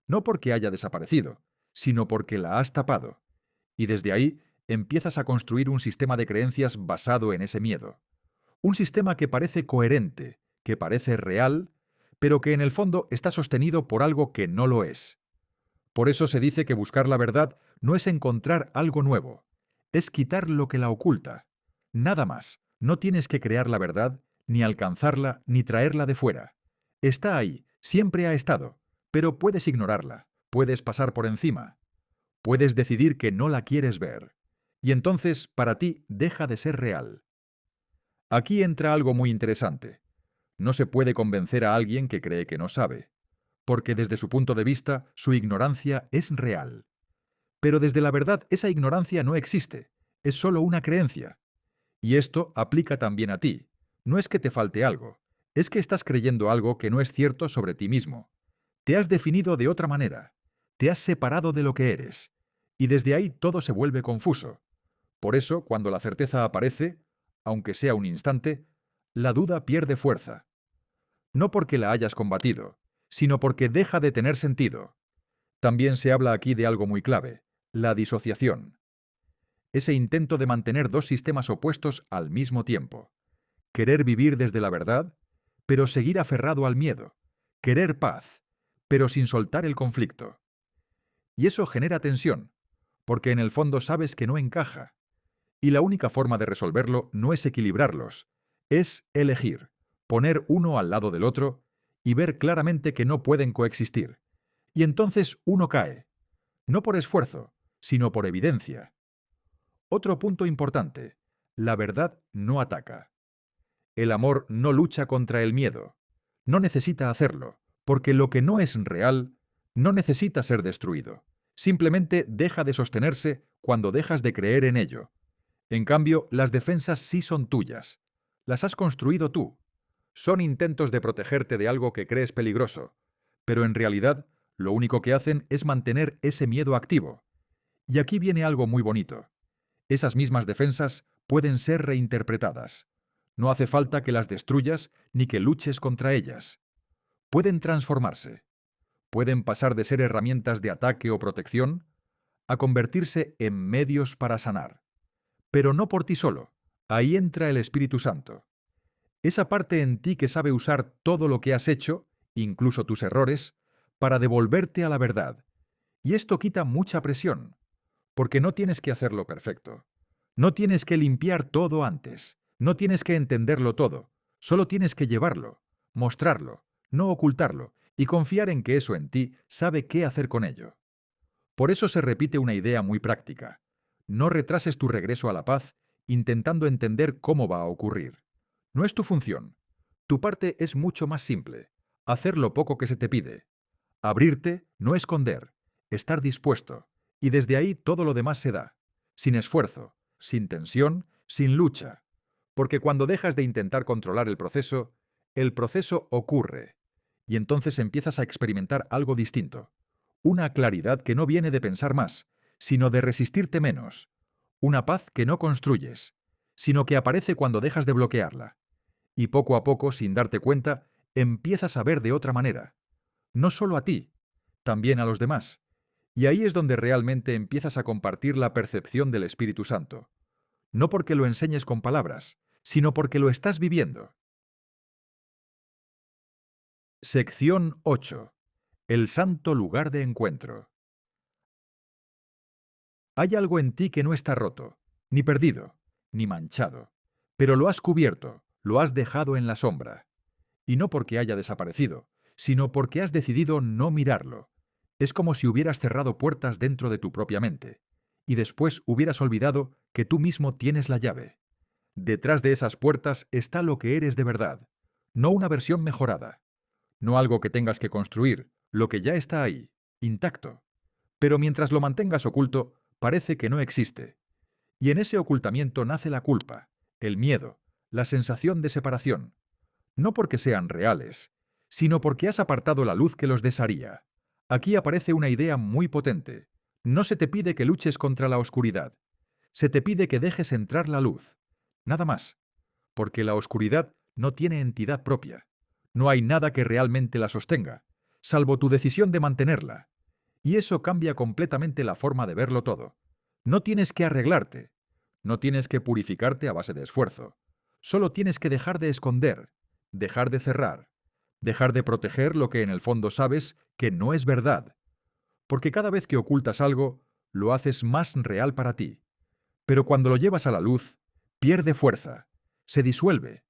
no porque haya desaparecido, sino porque la has tapado, y desde ahí empiezas a construir un sistema de creencias basado en ese miedo. Un sistema que parece coherente, que parece real, pero que en el fondo está sostenido por algo que no lo es. Por eso se dice que buscar la verdad no es encontrar algo nuevo, es quitar lo que la oculta. Nada más. No tienes que crear la verdad, ni alcanzarla, ni traerla de fuera. Está ahí, Siempre ha estado, pero puedes ignorarla, puedes pasar por encima, puedes decidir que no la quieres ver. Y entonces, para ti, deja de ser real. Aquí entra algo muy interesante. No se puede convencer a alguien que cree que no sabe, porque desde su punto de vista, su ignorancia es real. Pero desde la verdad, esa ignorancia no existe, es solo una creencia. Y esto aplica también a ti. No es que te falte algo, es que estás creyendo algo que no es cierto sobre ti mismo. Te has definido de otra manera, te has separado de lo que eres, y desde ahí todo se vuelve confuso. Por eso, cuando la certeza aparece, aunque sea un instante, la duda pierde fuerza. No porque la hayas combatido, sino porque deja de tener sentido. También se habla aquí de algo muy clave, la disociación. Ese intento de mantener dos sistemas opuestos al mismo tiempo. Querer vivir desde la verdad, pero seguir aferrado al miedo. Querer paz, pero sin soltar el conflicto. Y eso genera tensión, porque en el fondo sabes que no encaja. Y la única forma de resolverlo no es equilibrarlos, es elegir, poner uno al lado del otro y ver claramente que no pueden coexistir. Y entonces uno cae, no por esfuerzo, sino por evidencia. Otro punto importante, la verdad no ataca. El amor no lucha contra el miedo. No necesita hacerlo, porque lo que no es real no necesita ser destruido. Simplemente deja de sostenerse cuando dejas de creer en ello. En cambio, las defensas sí son tuyas. Las has construido tú. Son intentos de protegerte de algo que crees peligroso, pero en realidad lo único que hacen es mantener ese miedo activo. Y aquí viene algo muy bonito. Esas mismas defensas pueden ser reinterpretadas. No hace falta que las destruyas ni que luches contra ellas. Pueden transformarse. Pueden pasar de ser herramientas de ataque o protección a convertirse en medios para sanar. Pero no por ti solo. Ahí entra el Espíritu Santo. Esa parte en ti que sabe usar todo lo que has hecho, incluso tus errores, para devolverte a la verdad. Y esto quita mucha presión, porque no tienes que hacerlo perfecto. No tienes que limpiar todo antes. No tienes que entenderlo todo. Solo tienes que llevarlo, mostrarlo, no ocultarlo, y confiar en que eso en ti sabe qué hacer con ello. Por eso se repite una idea muy práctica. No retrases tu regreso a la paz intentando entender cómo va a ocurrir. No es tu función. Tu parte es mucho más simple. Hacer lo poco que se te pide. Abrirte, no esconder. Estar dispuesto. Y desde ahí todo lo demás se da. Sin esfuerzo, sin tensión, sin lucha. Porque cuando dejas de intentar controlar el proceso ocurre. Y entonces empiezas a experimentar algo distinto. Una claridad que no viene de pensar más, sino de resistirte menos. Una paz que no construyes, sino que aparece cuando dejas de bloquearla. Y poco a poco, sin darte cuenta, empiezas a ver de otra manera. No solo a ti, también a los demás. Y ahí es donde realmente empiezas a compartir la percepción del Espíritu Santo. No porque lo enseñes con palabras, sino porque lo estás viviendo. Sección 8. El santo lugar de encuentro. Hay algo en ti que no está roto, ni perdido, ni manchado, pero lo has cubierto, lo has dejado en la sombra. Y no porque haya desaparecido, sino porque has decidido no mirarlo. Es como si hubieras cerrado puertas dentro de tu propia mente, y después hubieras olvidado que tú mismo tienes la llave. Detrás de esas puertas está lo que eres de verdad, no una versión mejorada, no algo que tengas que construir, lo que ya está ahí, intacto. Pero mientras lo mantengas oculto, parece que no existe. Y en ese ocultamiento nace la culpa, el miedo, la sensación de separación. No porque sean reales, sino porque has apartado la luz que los desharía. Aquí aparece una idea muy potente. No se te pide que luches contra la oscuridad. Se te pide que dejes entrar la luz. Nada más. Porque la oscuridad no tiene entidad propia. No hay nada que realmente la sostenga, salvo tu decisión de mantenerla. Y eso cambia completamente la forma de verlo todo. No tienes que arreglarte. No tienes que purificarte a base de esfuerzo. Solo tienes que dejar de esconder, dejar de cerrar, dejar de proteger lo que en el fondo sabes que no es verdad. Porque cada vez que ocultas algo, lo haces más real para ti. Pero cuando lo llevas a la luz, pierde fuerza, se disuelve.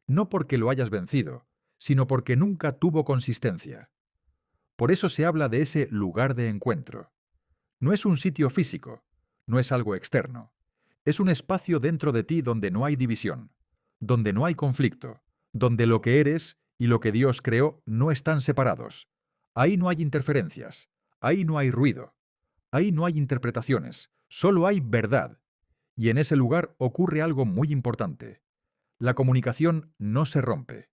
No porque lo hayas vencido, sino porque nunca tuvo consistencia. Por eso se habla de ese lugar de encuentro. No es un sitio físico, no es algo externo. Es un espacio dentro de ti donde no hay división, donde no hay conflicto, donde lo que eres y lo que Dios creó no están separados. Ahí no hay interferencias, ahí no hay ruido, ahí no hay interpretaciones, solo hay verdad. Y en ese lugar ocurre algo muy importante. La comunicación no se rompe.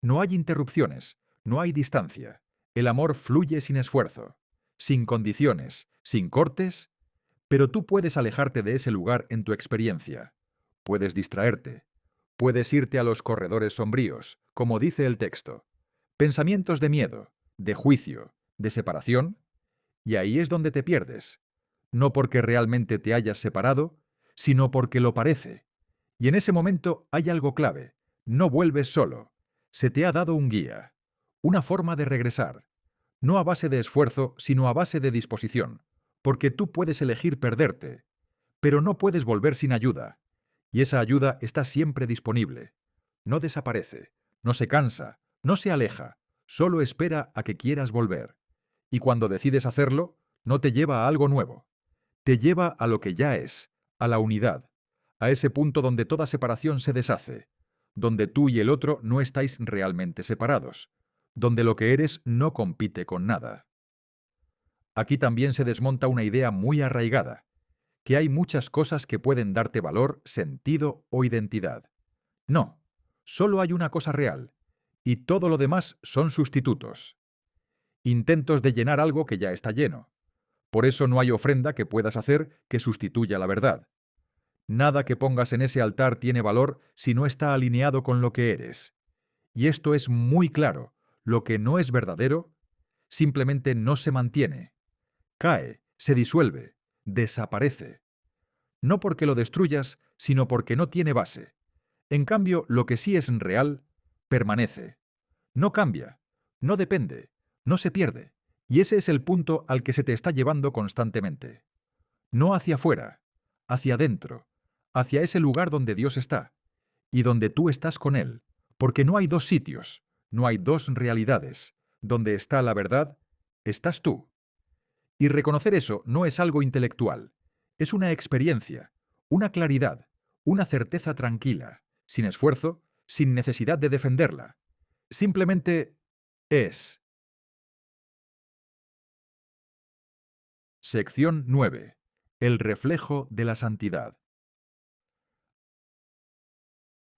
No hay interrupciones, no hay distancia. El amor fluye sin esfuerzo, sin condiciones, sin cortes, pero tú puedes alejarte de ese lugar en tu experiencia. Puedes distraerte. Puedes irte a los corredores sombríos, como dice el texto. Pensamientos de miedo, de juicio, de separación, y ahí es donde te pierdes. No porque realmente te hayas separado, sino porque lo parece. Y en ese momento hay algo clave. No vuelves solo. Se te ha dado un guía, una forma de regresar. No a base de esfuerzo, sino a base de disposición. Porque tú puedes elegir perderte, pero no puedes volver sin ayuda. Y esa ayuda está siempre disponible. No desaparece, no se cansa, no se aleja, solo espera a que quieras volver. Y cuando decides hacerlo, no te lleva a algo nuevo. Te lleva a lo que ya es, a la unidad, a ese punto donde toda separación se deshace, donde tú y el otro no estáis realmente separados, donde lo que eres no compite con nada. Aquí también se desmonta una idea muy arraigada, que hay muchas cosas que pueden darte valor, sentido o identidad. No, solo hay una cosa real, y todo lo demás son sustitutos. Intentos de llenar algo que ya está lleno. Por eso no hay ofrenda que puedas hacer que sustituya la verdad. Nada que pongas en ese altar tiene valor si no está alineado con lo que eres. Y esto es muy claro. Lo que no es verdadero simplemente no se mantiene. Cae, se disuelve, desaparece. No porque lo destruyas, sino porque no tiene base. En cambio, lo que sí es real, permanece. No cambia, no depende, no se pierde. Y ese es el punto al que se te está llevando constantemente. No hacia afuera, hacia adentro, hacia ese lugar donde Dios está y donde tú estás con Él, porque no hay dos sitios, no hay dos realidades. Donde está la verdad, estás tú. Y reconocer eso no es algo intelectual, es una experiencia, una claridad, una certeza tranquila, sin esfuerzo, sin necesidad de defenderla. Simplemente es. Sección 9. El reflejo de la santidad.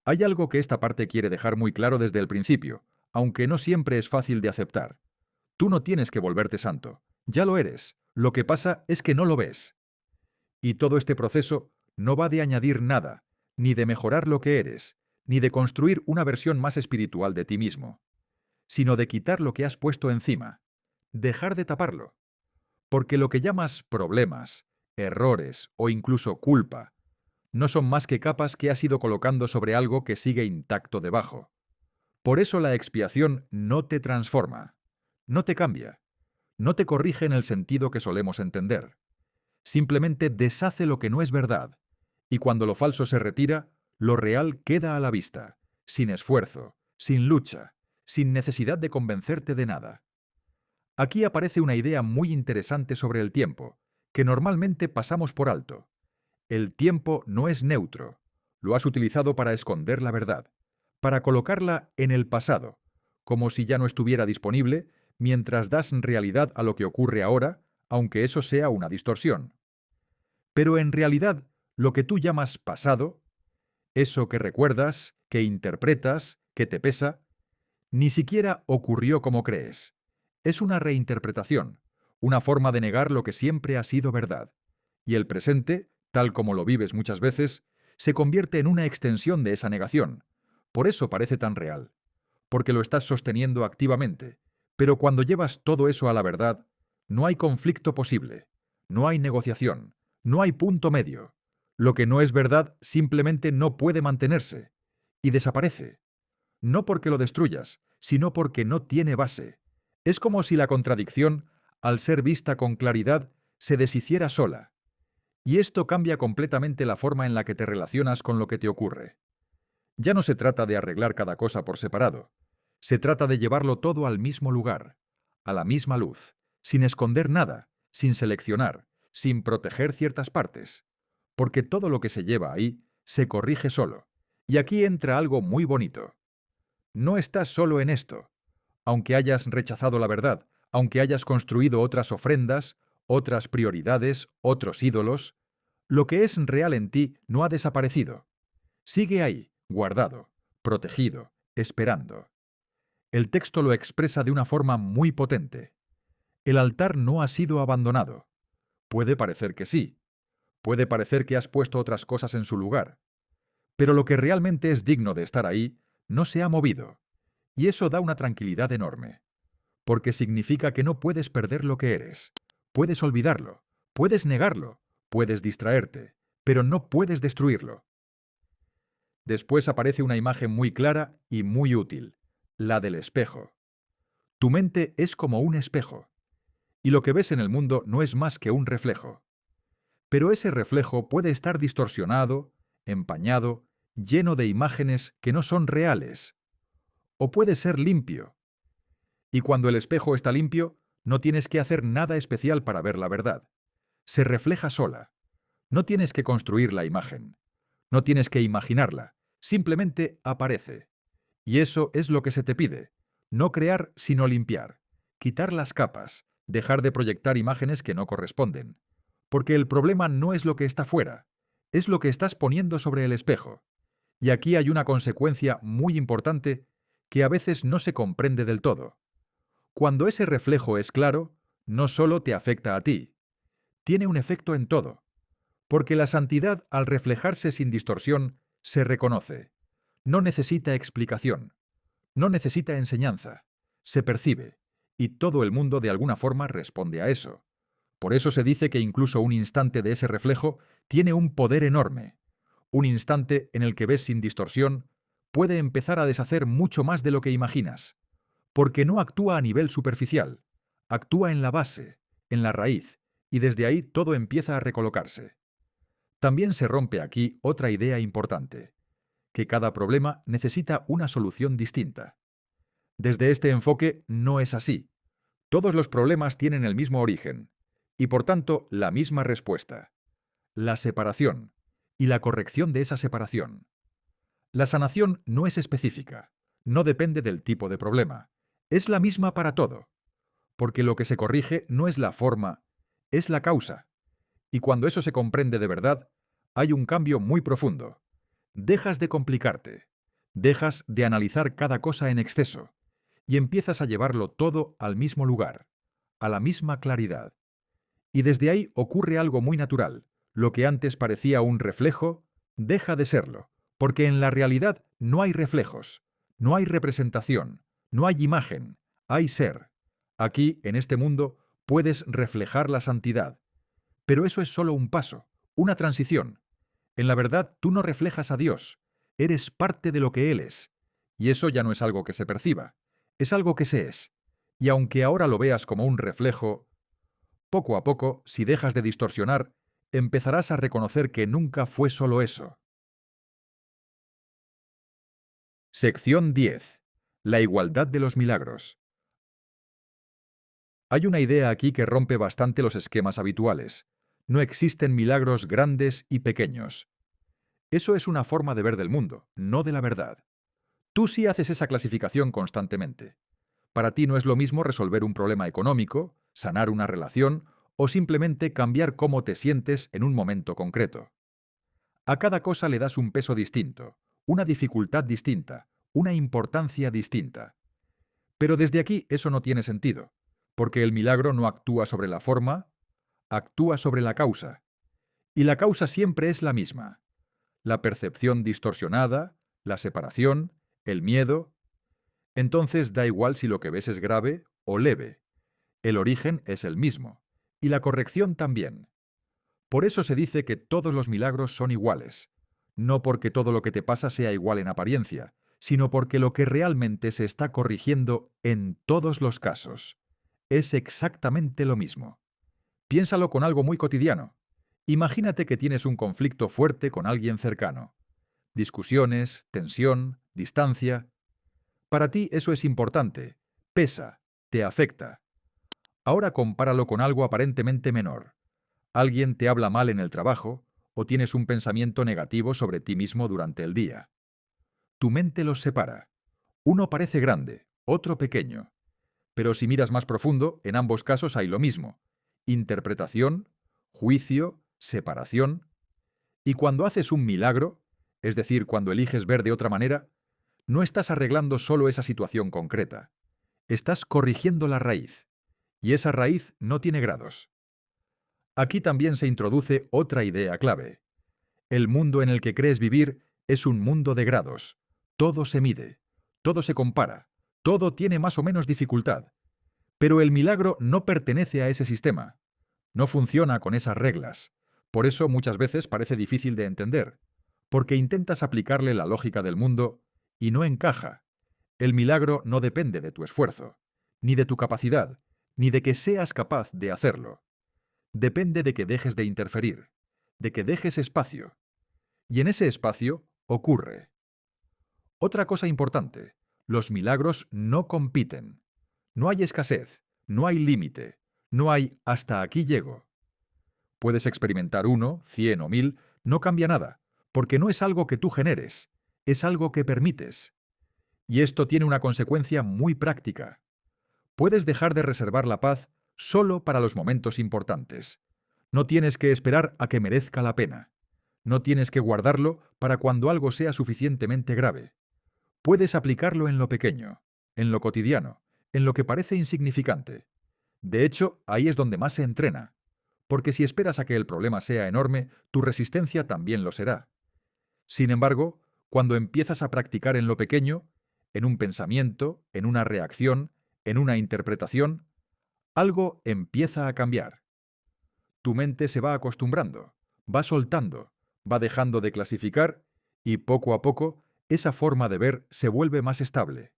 Hay algo que esta parte quiere dejar muy claro desde el principio, aunque no siempre es fácil de aceptar. Tú no tienes que volverte santo. Ya lo eres. Lo que pasa es que no lo ves. Y todo este proceso no va de añadir nada, ni de mejorar lo que eres, ni de construir una versión más espiritual de ti mismo, sino de quitar lo que has puesto encima, dejar de taparlo. Porque lo que llamas problemas, errores o incluso culpa, no son más que capas que has ido colocando sobre algo que sigue intacto debajo. Por eso la expiación no te transforma, no te cambia, no te corrige en el sentido que solemos entender. Simplemente deshace lo que no es verdad, y cuando lo falso se retira, lo real queda a la vista, sin esfuerzo, sin lucha, sin necesidad de convencerte de nada. Aquí aparece una idea muy interesante sobre el tiempo, que normalmente pasamos por alto. El tiempo no es neutro. Lo has utilizado para esconder la verdad, para colocarla en el pasado, como si ya no estuviera disponible, mientras das realidad a lo que ocurre ahora, aunque eso sea una distorsión. Pero en realidad, lo que tú llamas pasado, eso que recuerdas, que interpretas, que te pesa, ni siquiera ocurrió como crees. Es una reinterpretación, una forma de negar lo que siempre ha sido verdad. Y el presente, tal como lo vives muchas veces, se convierte en una extensión de esa negación. Por eso parece tan real, porque lo estás sosteniendo activamente. Pero cuando llevas todo eso a la verdad, no hay conflicto posible, no hay negociación, no hay punto medio. Lo que no es verdad simplemente no puede mantenerse y desaparece. No porque lo destruyas, sino porque no tiene base. Es como si la contradicción, al ser vista con claridad, se deshiciera sola. Y esto cambia completamente la forma en la que te relacionas con lo que te ocurre. Ya no se trata de arreglar cada cosa por separado, Se trata de llevarlo todo al mismo lugar, a la misma luz, sin esconder nada, sin seleccionar, sin proteger ciertas partes, porque todo lo que se lleva ahí se corrige solo. Y aquí entra algo muy bonito. No estás solo en esto. Aunque hayas rechazado la verdad, aunque hayas construido otras ofrendas, otras prioridades, otros ídolos, lo que es real en ti no ha desaparecido. Sigue ahí, guardado, protegido, esperando. El texto lo expresa de una forma muy potente. El altar no ha sido abandonado. Puede parecer que sí. Puede parecer que has puesto otras cosas en su lugar. Pero lo que realmente es digno de estar ahí no se ha movido. Y eso da una tranquilidad enorme. Porque significa que no puedes perder lo que eres. Puedes olvidarlo. Puedes negarlo. Puedes distraerte. Pero no puedes destruirlo. Después aparece una imagen muy clara y muy útil. La del espejo. Tu mente es como un espejo. Y lo que ves en el mundo no es más que un reflejo. Pero ese reflejo puede estar distorsionado, empañado, lleno de imágenes que no son reales. O puede ser limpio. Y cuando el espejo está limpio, no tienes que hacer nada especial para ver la verdad. Se refleja sola. No tienes que construir la imagen. No tienes que imaginarla. Simplemente aparece. Y eso es lo que se te pide. No crear, sino limpiar. Quitar las capas. Dejar de proyectar imágenes que no corresponden. Porque el problema no es lo que está fuera. Es lo que estás poniendo sobre el espejo. Y aquí hay una consecuencia muy importante que a veces no se comprende del todo. Cuando ese reflejo es claro, no solo te afecta a ti, tiene un efecto en todo, porque la santidad, al reflejarse sin distorsión, se reconoce. No necesita explicación, no necesita enseñanza, se percibe, y todo el mundo de alguna forma responde a eso. Por eso se dice que incluso un instante de ese reflejo tiene un poder enorme. Un instante en el que ves sin distorsión puede empezar a deshacer mucho más de lo que imaginas. Porque no actúa a nivel superficial, actúa en la base, en la raíz, y desde ahí todo empieza a recolocarse. También se rompe aquí otra idea importante, que cada problema necesita una solución distinta. Desde este enfoque no es así. Todos los problemas tienen el mismo origen, y por tanto la misma respuesta: la separación, y la corrección de esa separación. La sanación no es específica, no depende del tipo de problema. Es la misma para todo, porque lo que se corrige no es la forma, es la causa. Y cuando eso se comprende de verdad, hay un cambio muy profundo. Dejas de complicarte, dejas de analizar cada cosa en exceso, y empiezas a llevarlo todo al mismo lugar, a la misma claridad. Y desde ahí ocurre algo muy natural. Lo que antes parecía un reflejo, deja de serlo, porque en la realidad no hay reflejos, no hay representación, no hay imagen, hay ser. Aquí, en este mundo, puedes reflejar la santidad. Pero eso es solo un paso, una transición. En la verdad, tú no reflejas a Dios, eres parte de lo que Él es. Y eso ya no es algo que se perciba, es algo que se es. Y aunque ahora lo veas como un reflejo, poco a poco, si dejas de distorsionar, empezarás a reconocer que nunca fue solo eso. Sección 10. La igualdad de los milagros. Hay una idea aquí que rompe bastante los esquemas habituales. No existen milagros grandes y pequeños. Eso es una forma de ver del mundo, no de la verdad. Tú sí haces esa clasificación constantemente. Para ti no es lo mismo resolver un problema económico, sanar una relación o simplemente cambiar cómo te sientes en un momento concreto. A cada cosa le das un peso distinto, una dificultad distinta, una importancia distinta. Pero desde aquí eso no tiene sentido, porque el milagro no actúa sobre la forma, actúa sobre la causa. Y la causa siempre es la misma: la percepción distorsionada, la separación, el miedo. Entonces da igual si lo que ves es grave o leve. El origen es el mismo, y la corrección también. Por eso se dice que todos los milagros son iguales, no porque todo lo que te pasa sea igual en apariencia, sino porque lo que realmente se está corrigiendo en todos los casos es exactamente lo mismo. Piénsalo con algo muy cotidiano. Imagínate que tienes un conflicto fuerte con alguien cercano. Discusiones, tensión, distancia. Para ti eso es importante, pesa, te afecta. Ahora compáralo con algo aparentemente menor. Alguien te habla mal en el trabajo o tienes un pensamiento negativo sobre ti mismo durante el día. Tu mente los separa. Uno parece grande, otro pequeño. Pero si miras más profundo, en ambos casos hay lo mismo. Interpretación, juicio, separación. Y cuando haces un milagro, es decir, cuando eliges ver de otra manera, no estás arreglando solo esa situación concreta. Estás corrigiendo la raíz. Y esa raíz no tiene grados. Aquí también se introduce otra idea clave. El mundo en el que crees vivir es un mundo de grados. Todo se mide, todo se compara, todo tiene más o menos dificultad. Pero el milagro no pertenece a ese sistema. No funciona con esas reglas. Por eso muchas veces parece difícil de entender, porque intentas aplicarle la lógica del mundo y no encaja. El milagro no depende de tu esfuerzo, ni de tu capacidad, ni de que seas capaz de hacerlo. Depende de que dejes de interferir, de que dejes espacio. Y en ese espacio ocurre. Otra cosa importante, los milagros no compiten. No hay escasez, no hay límite, no hay hasta aquí llego. Puedes experimentar 1, 100 o 1000, no cambia nada, porque no es algo que tú generes, es algo que permites. Y esto tiene una consecuencia muy práctica. Puedes dejar de reservar la paz solo para los momentos importantes. No tienes que esperar a que merezca la pena. No tienes que guardarlo para cuando algo sea suficientemente grave. Puedes aplicarlo en lo pequeño, en lo cotidiano, en lo que parece insignificante. De hecho, ahí es donde más se entrena. Porque si esperas a que el problema sea enorme, tu resistencia también lo será. Sin embargo, cuando empiezas a practicar en lo pequeño, en un pensamiento, en una reacción, en una interpretación, algo empieza a cambiar. Tu mente se va acostumbrando, va soltando, va dejando de clasificar y poco a poco esa forma de ver se vuelve más estable.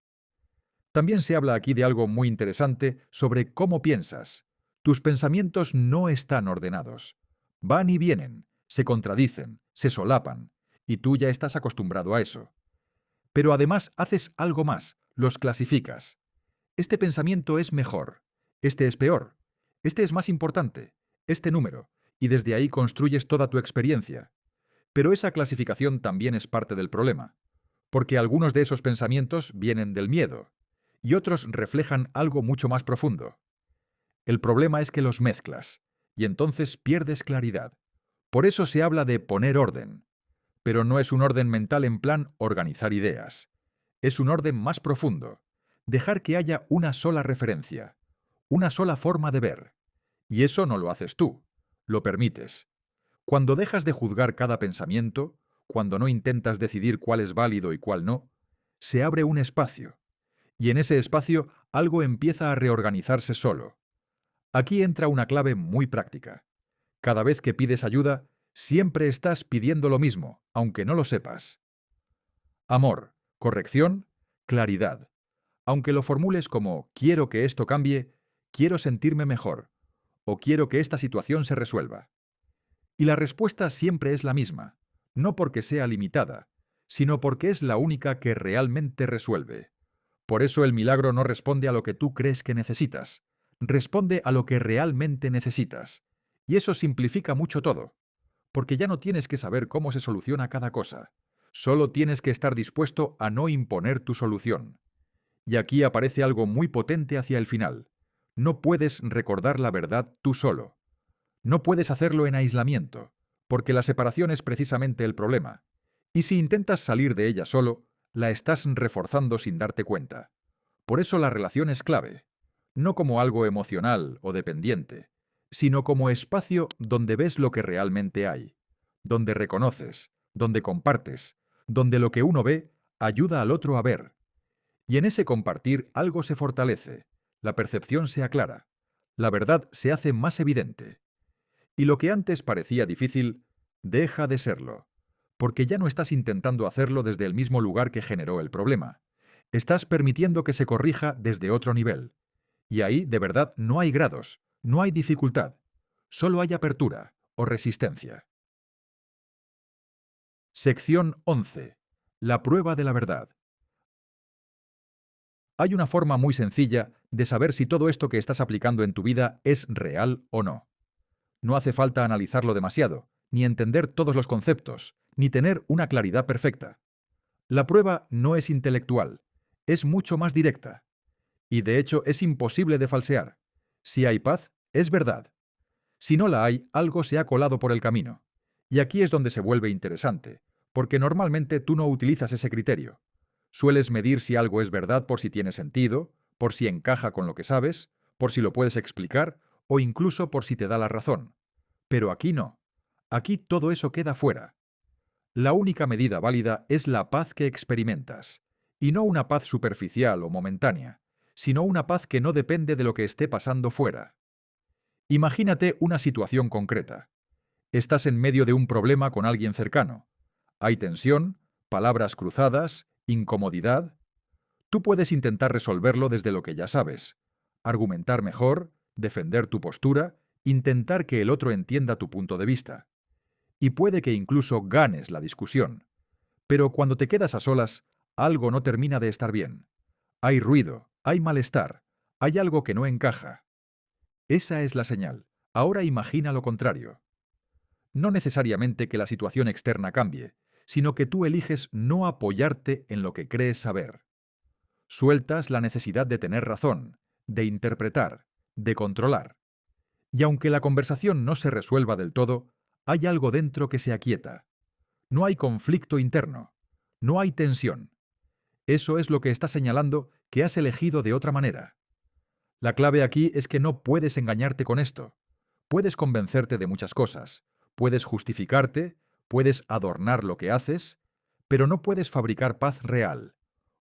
También se habla aquí de algo muy interesante sobre cómo piensas. Tus pensamientos no están ordenados. Van y vienen, se contradicen, se solapan, y tú ya estás acostumbrado a eso. Pero además haces algo más, los clasificas. Este pensamiento es mejor, este es peor, este es más importante, este número, y desde ahí construyes toda tu experiencia. Pero esa clasificación también es parte del problema, porque algunos de esos pensamientos vienen del miedo, y otros reflejan algo mucho más profundo. El problema es que los mezclas, y entonces pierdes claridad. Por eso se habla de poner orden, pero no es un orden mental en plan organizar ideas. Es un orden más profundo, dejar que haya una sola referencia, una sola forma de ver. Y eso no lo haces tú, lo permites. Cuando dejas de juzgar cada pensamiento, cuando no intentas decidir cuál es válido y cuál no, se abre un espacio. Y en ese espacio algo empieza a reorganizarse solo. Aquí entra una clave muy práctica. Cada vez que pides ayuda, siempre estás pidiendo lo mismo, aunque no lo sepas. Amor, corrección, claridad. Aunque lo formules como quiero que esto cambie, quiero sentirme mejor, o quiero que esta situación se resuelva. Y la respuesta siempre es la misma, no porque sea limitada, sino porque es la única que realmente resuelve. Por eso el milagro no responde a lo que tú crees que necesitas, responde a lo que realmente necesitas. Y eso simplifica mucho todo, porque ya no tienes que saber cómo se soluciona cada cosa, solo tienes que estar dispuesto a no imponer tu solución. Y aquí aparece algo muy potente hacia el final. No puedes recordar la verdad tú solo. No puedes hacerlo en aislamiento, porque la separación es precisamente el problema. Y si intentas salir de ella solo, la estás reforzando sin darte cuenta. Por eso la relación es clave, no como algo emocional o dependiente, sino como espacio donde ves lo que realmente hay, donde reconoces, donde compartes, donde lo que uno ve ayuda al otro a ver. Y en ese compartir algo se fortalece, la percepción se aclara, la verdad se hace más evidente. Y lo que antes parecía difícil, deja de serlo, porque ya no estás intentando hacerlo desde el mismo lugar que generó el problema. Estás permitiendo que se corrija desde otro nivel. Y ahí, de verdad, no hay grados, no hay dificultad, solo hay apertura o resistencia. Sección 11. La prueba de la verdad. Hay una forma muy sencilla de saber si todo esto que estás aplicando en tu vida es real o no. No hace falta analizarlo demasiado, ni entender todos los conceptos, ni tener una claridad perfecta. La prueba no es intelectual, es mucho más directa. Y de hecho es imposible de falsear. Si hay paz, es verdad. Si no la hay, algo se ha colado por el camino. Y aquí es donde se vuelve interesante, porque normalmente tú no utilizas ese criterio. Sueles medir si algo es verdad por si tiene sentido, por si encaja con lo que sabes, por si lo puedes explicar o incluso por si te da la razón. Pero aquí no. Aquí todo eso queda fuera. La única medida válida es la paz que experimentas, y no una paz superficial o momentánea, sino una paz que no depende de lo que esté pasando fuera. Imagínate una situación concreta. Estás en medio de un problema con alguien cercano. Hay tensión, palabras cruzadas, incomodidad. Tú puedes intentar resolverlo desde lo que ya sabes, argumentar mejor, defender tu postura, intentar que el otro entienda tu punto de vista. Y puede que incluso ganes la discusión. Pero cuando te quedas a solas, algo no termina de estar bien. Hay ruido, hay malestar, hay algo que no encaja. Esa es la señal. Ahora imagina lo contrario. No necesariamente que la situación externa cambie, sino que tú eliges no apoyarte en lo que crees saber. Sueltas la necesidad de tener razón, de interpretar, de controlar. Y aunque la conversación no se resuelva del todo, hay algo dentro que se aquieta. No hay conflicto interno. No hay tensión. Eso es lo que está señalando que has elegido de otra manera. La clave aquí es que no puedes engañarte con esto. Puedes convencerte de muchas cosas, puedes justificarte, puedes adornar lo que haces, pero no puedes fabricar paz real.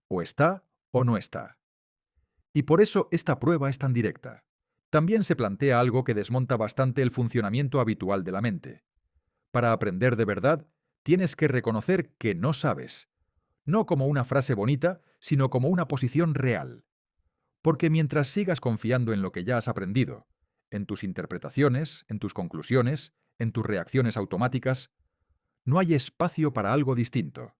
O está o no está. Y por eso esta prueba es tan directa. También se plantea algo que desmonta bastante el funcionamiento habitual de la mente. Para aprender de verdad, tienes que reconocer que no sabes, no como una frase bonita, sino como una posición real. Porque mientras sigas confiando en lo que ya has aprendido, en tus interpretaciones, en tus conclusiones, en tus reacciones automáticas, no hay espacio para algo distinto.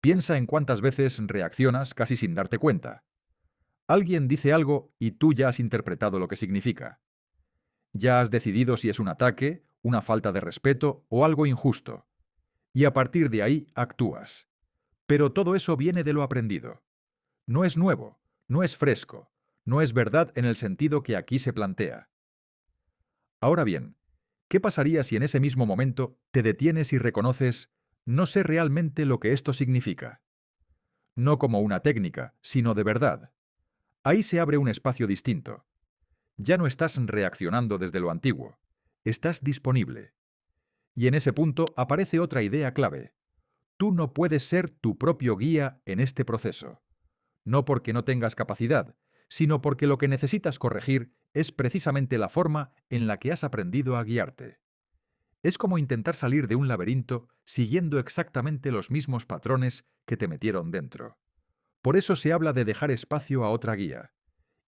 Piensa en cuántas veces reaccionas casi sin darte cuenta. Alguien dice algo y tú ya has interpretado lo que significa. Ya has decidido si es un ataque, una falta de respeto o algo injusto. Y a partir de ahí actúas. Pero todo eso viene de lo aprendido. No es nuevo, no es fresco, no es verdad en el sentido que aquí se plantea. Ahora bien, ¿qué pasaría si en ese mismo momento te detienes y reconoces, no sé realmente lo que esto significa? No como una técnica, sino de verdad. Ahí se abre un espacio distinto. Ya no estás reaccionando desde lo antiguo, estás disponible. Y en ese punto aparece otra idea clave. Tú no puedes ser tu propio guía en este proceso. No porque no tengas capacidad, sino porque lo que necesitas corregir es precisamente la forma en la que has aprendido a guiarte. Es como intentar salir de un laberinto siguiendo exactamente los mismos patrones que te metieron dentro. Por eso se habla de dejar espacio a otra guía.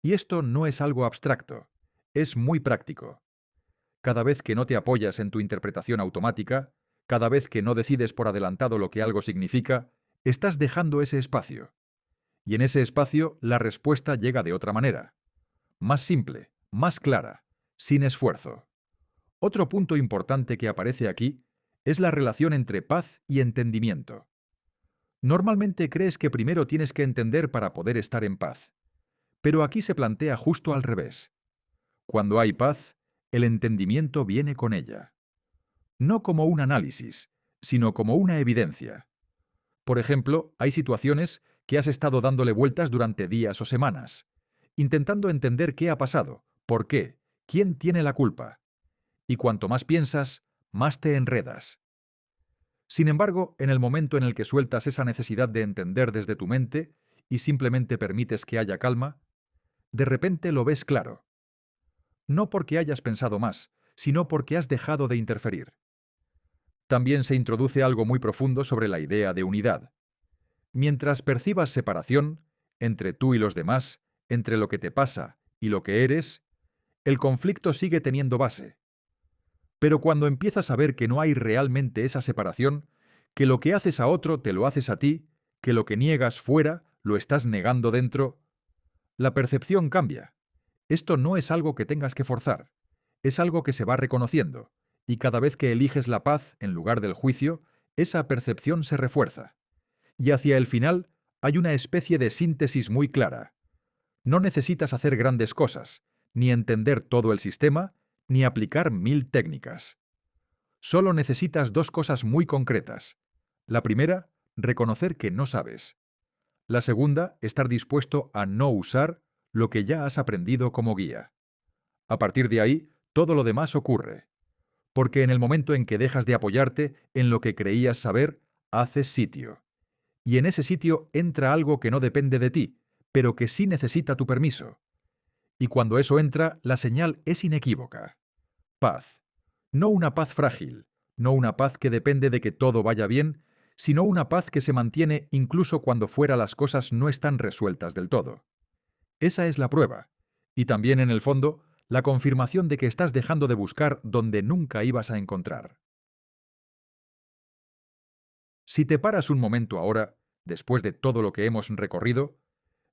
Y esto no es algo abstracto, es muy práctico. Cada vez que no te apoyas en tu interpretación automática, cada vez que no decides por adelantado lo que algo significa, estás dejando ese espacio. Y en ese espacio la respuesta llega de otra manera. Más simple, más clara, sin esfuerzo. Otro punto importante que aparece aquí es la relación entre paz y entendimiento. Normalmente crees que primero tienes que entender para poder estar en paz. Pero aquí se plantea justo al revés. Cuando hay paz, el entendimiento viene con ella. No como un análisis, sino como una evidencia. Por ejemplo, hay situaciones que has estado dándole vueltas durante días o semanas, intentando entender qué ha pasado, por qué, quién tiene la culpa. Y cuanto más piensas, más te enredas. Sin embargo, en el momento en el que sueltas esa necesidad de entender desde tu mente y simplemente permites que haya calma, de repente lo ves claro. No porque hayas pensado más, sino porque has dejado de interferir. También se introduce algo muy profundo sobre la idea de unidad. Mientras percibas separación entre tú y los demás, entre lo que te pasa y lo que eres, el conflicto sigue teniendo base. Pero cuando empiezas a ver que no hay realmente esa separación, que lo que haces a otro te lo haces a ti, que lo que niegas fuera lo estás negando dentro, La percepción cambia. Esto no es algo que tengas que forzar, es algo que se va reconociendo, y cada vez que eliges la paz en lugar del juicio, esa percepción se refuerza. Y hacia el final hay una especie de síntesis muy clara. No necesitas hacer grandes cosas, ni entender todo el sistema, ni aplicar 1000 técnicas. Solo necesitas dos cosas muy concretas. La primera, reconocer que no sabes. La segunda, estar dispuesto a no usar lo que ya has aprendido como guía. A partir de ahí, todo lo demás ocurre. Porque en el momento en que dejas de apoyarte en lo que creías saber, haces sitio. Y en ese sitio entra algo que no depende de ti, pero que sí necesita tu permiso. Y cuando eso entra, la señal es inequívoca. Paz. No una paz frágil, no una paz que depende de que todo vaya bien, sino una paz que se mantiene incluso cuando fuera las cosas no están resueltas del todo. Esa es la prueba. Y también, en el fondo, la confirmación de que estás dejando de buscar donde nunca ibas a encontrar. Si te paras un momento ahora, después de todo lo que hemos recorrido,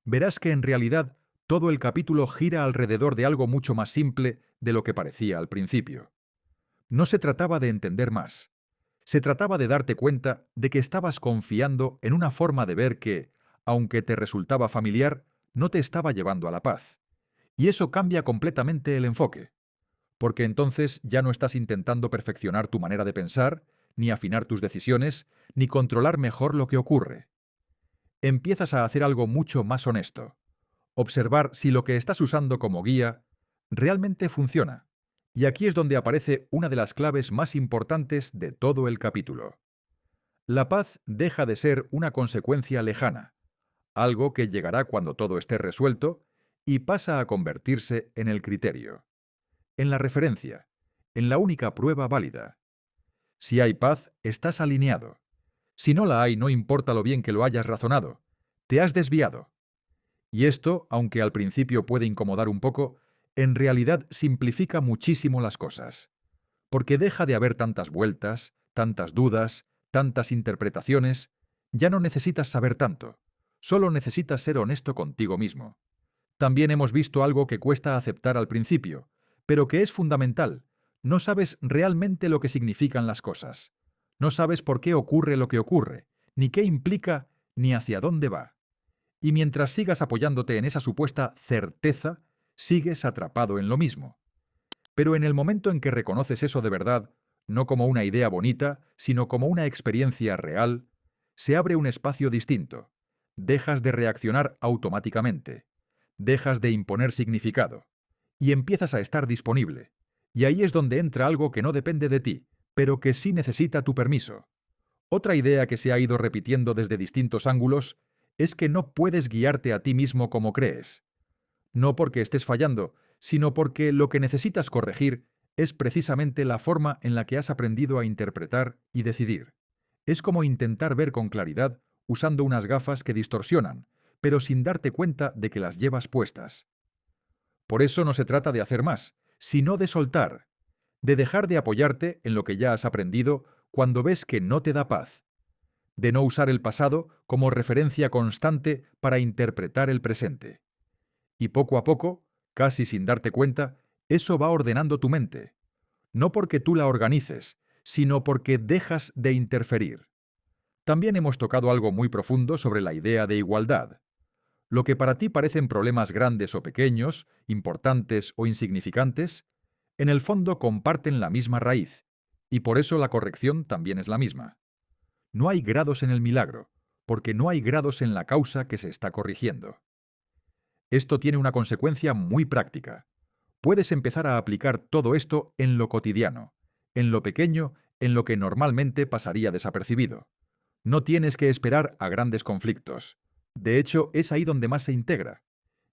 verás que en realidad todo el capítulo gira alrededor de algo mucho más simple de lo que parecía al principio. No se trataba de entender más. Se trataba de darte cuenta de que estabas confiando en una forma de ver que, aunque te resultaba familiar, no te estaba llevando a la paz. Y eso cambia completamente el enfoque, porque entonces ya no estás intentando perfeccionar tu manera de pensar, ni afinar tus decisiones, ni controlar mejor lo que ocurre. Empiezas a hacer algo mucho más honesto. Observar si lo que estás usando como guía realmente funciona. Y aquí es donde aparece una de las claves más importantes de todo el capítulo. La paz deja de ser una consecuencia lejana, algo que llegará cuando todo esté resuelto, y pasa a convertirse en el criterio, en la referencia, en la única prueba válida. Si hay paz, estás alineado. Si no la hay, no importa lo bien que lo hayas razonado. Te has desviado. Y esto, aunque al principio puede incomodar un poco, en realidad simplifica muchísimo las cosas. Porque deja de haber tantas vueltas, tantas dudas, tantas interpretaciones. Ya no necesitas saber tanto. Solo necesitas ser honesto contigo mismo. También hemos visto algo que cuesta aceptar al principio, pero que es fundamental. No sabes realmente lo que significan las cosas. No sabes por qué ocurre lo que ocurre, ni qué implica, ni hacia dónde va. Y mientras sigas apoyándote en esa supuesta certeza, sigues atrapado en lo mismo. Pero en el momento en que reconoces eso de verdad, no como una idea bonita, sino como una experiencia real, se abre un espacio distinto. Dejas de reaccionar automáticamente. Dejas de imponer significado. Y empiezas a estar disponible. Y ahí es donde entra algo que no depende de ti, pero que sí necesita tu permiso. Otra idea que se ha ido repitiendo desde distintos ángulos es que no puedes guiarte a ti mismo como crees. No porque estés fallando, sino porque lo que necesitas corregir es precisamente la forma en la que has aprendido a interpretar y decidir. Es como intentar ver con claridad usando unas gafas que distorsionan, pero sin darte cuenta de que las llevas puestas. Por eso no se trata de hacer más, sino de soltar, de dejar de apoyarte en lo que ya has aprendido cuando ves que no te da paz, de no usar el pasado como referencia constante para interpretar el presente. Y poco a poco, casi sin darte cuenta, eso va ordenando tu mente. No porque tú la organices, sino porque dejas de interferir. También hemos tocado algo muy profundo sobre la idea de igualdad. Lo que para ti parecen problemas grandes o pequeños, importantes o insignificantes, en el fondo comparten la misma raíz, y por eso la corrección también es la misma. No hay grados en el milagro, porque no hay grados en la causa que se está corrigiendo. Esto tiene una consecuencia muy práctica. Puedes empezar a aplicar todo esto en lo cotidiano, en lo pequeño, en lo que normalmente pasaría desapercibido. No tienes que esperar a grandes conflictos. De hecho, es ahí donde más se integra.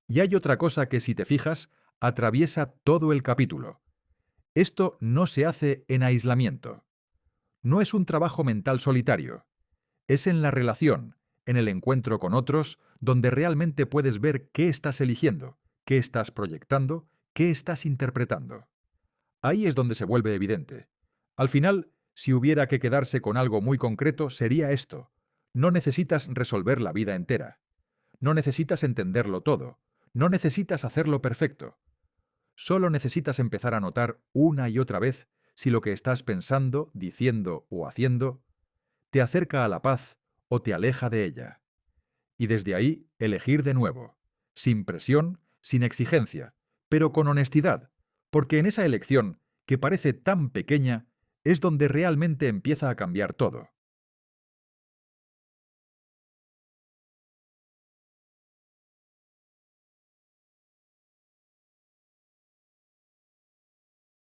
Y hay otra cosa que, si te fijas, atraviesa todo el capítulo. Esto no se hace en aislamiento. No es un trabajo mental solitario. Es en la relación, en el encuentro con otros, donde realmente puedes ver qué estás eligiendo, qué estás proyectando, qué estás interpretando. Ahí es donde se vuelve evidente. Al final, si hubiera que quedarse con algo muy concreto, sería esto. No necesitas resolver la vida entera. No necesitas entenderlo todo. No necesitas hacerlo perfecto. Solo necesitas empezar a notar una y otra vez si lo que estás pensando, diciendo o haciendo te acerca a la paz o te aleja de ella. Y desde ahí elegir de nuevo, sin presión, sin exigencia, pero con honestidad, porque en esa elección, que parece tan pequeña, es donde realmente empieza a cambiar todo.